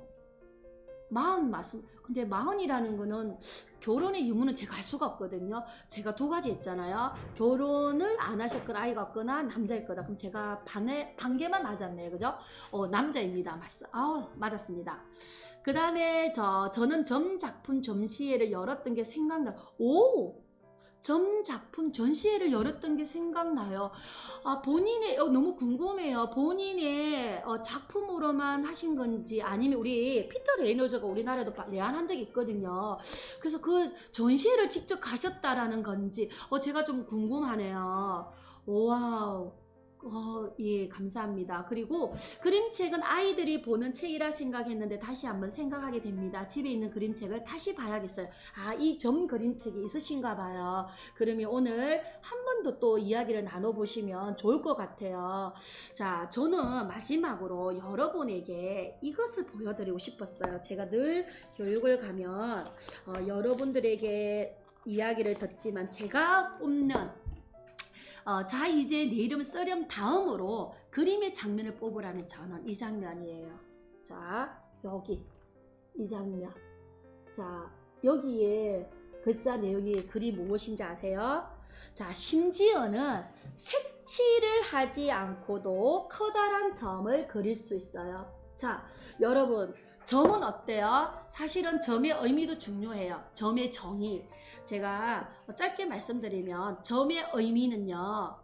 40 맞습. 근데 40이라는 거는 결혼의 유무는 제가 알 수가 없거든요. 제가 두 가지 했잖아요. 결혼을 안 하셨거나 아이가 없거나 남자일 거다. 그럼 제가 반개만 맞았네요. 그죠? 남자입니다. 맞았습니다. 그 다음에 저는 점작품 전시회를 열었던 게 생각나요. 점작품 전시회를 열었던 게 생각나요. 본인의 너무 궁금해요. 본인의 작품으로만 하신 건지 아니면 우리 피터 레이노즈가 우리나라에도 내한한 적이 있거든요. 그래서 그 전시회를 직접 가셨다라는 건지 제가 좀 궁금하네요. 와우. 예, 감사합니다. 그리고 그림책은 아이들이 보는 책이라 생각했는데 다시 한번 생각하게 됩니다. 집에 있는 그림책을 다시 봐야겠어요. 이 점 그림책이 있으신가 봐요. 그러면 오늘 한 번 더 또 이야기를 나눠보시면 좋을 것 같아요. 자, 저는 마지막으로 여러분에게 이것을 보여드리고 싶었어요. 제가 늘 교육을 가면 여러분들에게 이야기를 듣지만 제가 뽑는 자, 이제 내 이름을 써렴 다음으로 그림의 장면을 뽑으라면 저는 이 장면이에요. 자, 여기 이 장면. 자, 여기에 글자 내용이 글이 무엇인지 아세요? 자, 심지어는 색칠을 하지 않고도 커다란 점을 그릴 수 있어요. 자, 여러분, 점은 어때요? 사실은 점의 의미도 중요해요. 점의 정의. 제가 짧게 말씀드리면 점의 의미는요.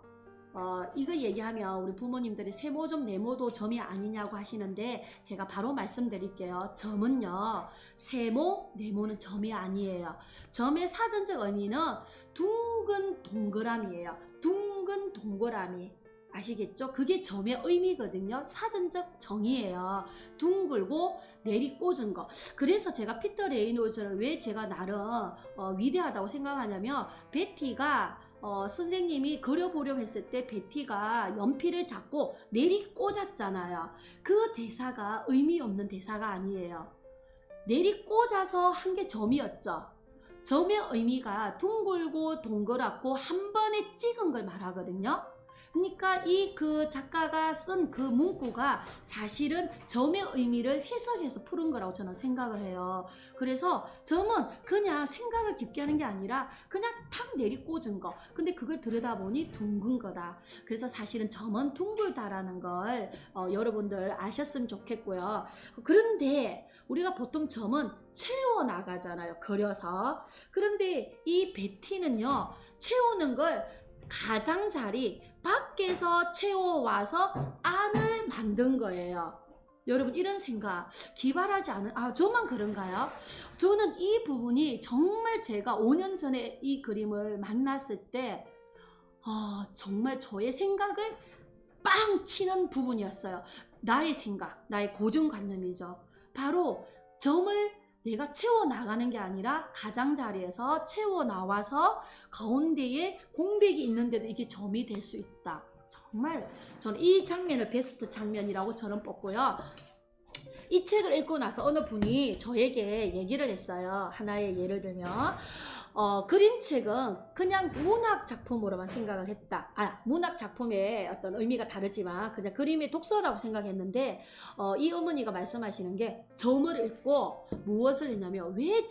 이거 얘기하면 우리 부모님들이 세모점 네모도 점이 아니냐고 하시는데 제가 바로 말씀드릴게요. 점은요. 세모, 네모는 점이 아니에요. 점의 사전적 의미는 둥근 동그라미예요. 둥근 동그라미. 아시겠죠? 그게 점의 의미거든요. 사전적 정의예요. 둥글고 내리꽂은 거. 그래서 제가 피터 레이노즈를 왜 제가 나름 위대하다고 생각하냐면 베티가 선생님이 그려보려 했을 때 베티가 연필을 잡고 내리꽂았잖아요. 그 대사가 의미 없는 대사가 아니에요. 내리꽂아서 한 게 점이었죠. 점의 의미가 둥글고 동그랗고 한 번에 찍은 걸 말하거든요. 그러니까 그 작가가 쓴 그 문구가 사실은 점의 의미를 해석해서 푸른 거라고 저는 생각을 해요. 그래서 점은 그냥 생각을 깊게 하는 게 아니라 그냥 탁 내리꽂은 거. 근데 그걸 들여다보니 둥근 거다. 그래서 사실은 점은 둥글다라는 걸 여러분들 아셨으면 좋겠고요. 그런데 우리가 보통 점은 채워나가잖아요. 그려서. 그런데 이 베티는요. 채우는 걸 가장자리 밖에서 채워와서 안을 만든 거예요. 여러분 이런 생각 기발하지 않은 저만 그런가요? 저는 이 부분이 정말 제가 5년 전에 이 그림을 만났을 때 정말 저의 생각을 빵 치는 부분이었어요. 나의 생각, 나의 고정관념이죠. 바로 점을 내가 채워나가는 게 아니라 가장자리에서 채워나와서 가운데에 공백이 있는데도 이게 점이 될 수 있다. 정말 저는 이 장면을 베스트 장면이라고 저는 뽑고요. 이 책을 읽고 나서 어느 분이 저에게 얘기를 했어요. 하나의 예를 들면 그림책은 그냥 문학 작품으로만 생각을 했다. 문학 작품의 어떤 의미가 다르지만 그냥 그림의 독서라고 생각했는데 이 어머니가 말씀하시는 게 점을 읽고 무엇을 했냐면 왜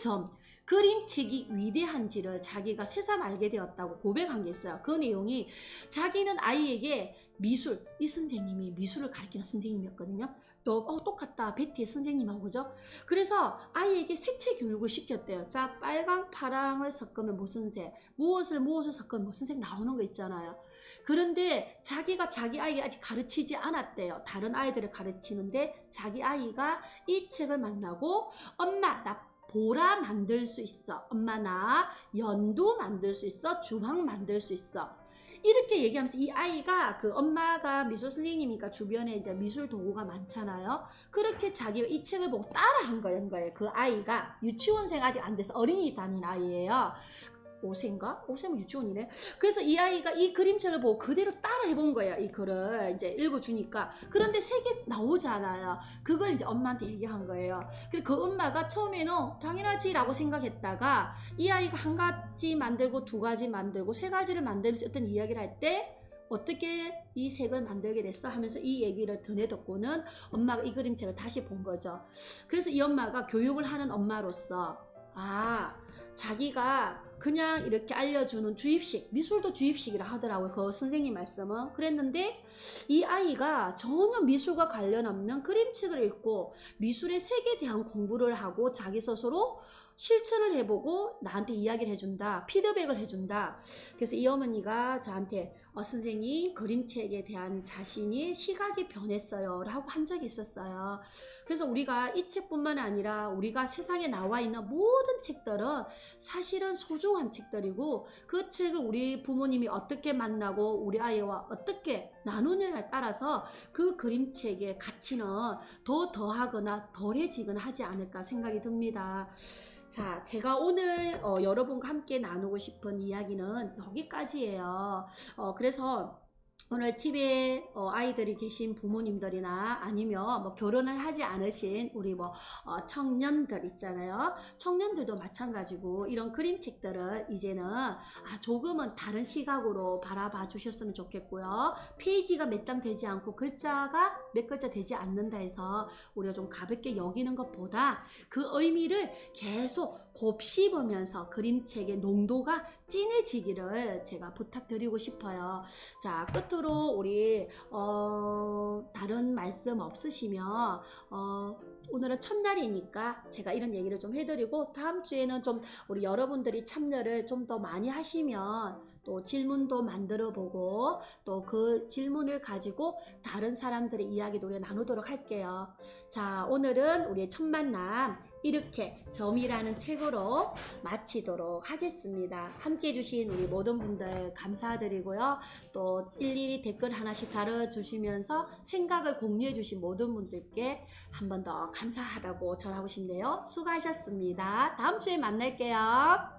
그림책이 위대한지를 자기가 새삼 알게 되었다고 고백한 게 있어요. 그 내용이 자기는 아이에게 미술, 이 선생님이 미술을 가르치는 선생님이었거든요. 똑같다. 베티의 선생님하고, 그죠? 그래서 아이에게 색채 교육을 시켰대요. 자, 빨강, 파랑을 섞으면 무슨 색, 무엇을 섞으면 무슨 색 나오는 거 있잖아요. 그런데 자기가 자기 아이에게 아직 가르치지 않았대요. 다른 아이들을 가르치는데 자기 아이가 이 책을 만나고 엄마, 나 보라 만들 수 있어. 엄마, 나 연두 만들 수 있어. 주황 만들 수 있어. 이렇게 얘기하면서 이 아이가 그 엄마가 미술 선생님이니까 주변에 이제 미술 도구가 많잖아요. 그렇게 자기가 이 책을 보고 따라한 거예요. 그 아이가 유치원생 아직 안 돼서 어린이 다니는 아이예요. 5세인가? 5세면 유치원이네. 그래서 이 아이가 이 그림책을 보고 그대로 따라 해본 거예요. 이 글을 이제 읽어주니까. 그런데 색이 나오잖아요. 그걸 이제 엄마한테 얘기한 거예요. 그리고 그 엄마가 처음에는 당연하지라고 생각했다가 이 아이가 한 가지 만들고 두 가지 만들고 세 가지를 만들면서 어떤 이야기를 할 때 어떻게 이 색을 만들게 됐어? 하면서 이 얘기를 전해 듣고는 엄마가 이 그림책을 다시 본 거죠. 그래서 이 엄마가 교육을 하는 엄마로서 자기가 그냥 이렇게 알려주는 주입식, 미술도 주입식이라 하더라고요. 그 선생님 말씀은. 그랬는데 이 아이가 전혀 미술과 관련 없는 그림책을 읽고 미술의 색에 대한 공부를 하고 자기 스스로 실천을 해보고 나한테 이야기를 해준다. 피드백을 해준다. 그래서 이 어머니가 저한테 선생님 그림책에 대한 자신이 시각이 변했어요 라고 한 적이 있었어요. 그래서 우리가 이 책뿐만 아니라 우리가 세상에 나와 있는 모든 책들은 사실은 소중한 책들이고 그 책을 우리 부모님이 어떻게 만나고 우리 아이와 어떻게 나누느냐에 따라서 그 그림책의 가치는 더 더하거나 덜해지거나 하지 않을까 생각이 듭니다. 자, 제가 오늘 여러분과 함께 나누고 싶은 이야기는 여기까지예요. 그래서 오늘 집에 아이들이 계신 부모님들이나 아니면 뭐 결혼을 하지 않으신 우리 청년들 있잖아요. 청년들도 마찬가지고 이런 그림책들을 이제는 조금은 다른 시각으로 바라봐 주셨으면 좋겠고요. 페이지가 몇 장 되지 않고 글자가 몇 글자 되지 않는다 해서 우리가 좀 가볍게 여기는 것보다 그 의미를 계속 곱씹으면서 그림책의 농도가 진해지기를 제가 부탁드리고 싶어요. 자, 끝으로 우리 다른 말씀 없으시면 오늘은 첫날이니까 제가 이런 얘기를 좀 해드리고 다음 주에는 좀 우리 여러분들이 참여를 좀 더 많이 하시면 또 질문도 만들어 보고 또 그 질문을 가지고 다른 사람들의 이야기도 우리가 나누도록 할게요. 자, 오늘은 우리의 첫 만남 이렇게 점이라는 책으로 마치도록 하겠습니다. 함께 해주신 우리 모든 분들 감사드리고요. 또 일일이 댓글 하나씩 달아주시면서 생각을 공유해 주신 모든 분들께 한 번 더 감사하다고 전하고 싶네요. 수고하셨습니다. 다음 주에 만날게요.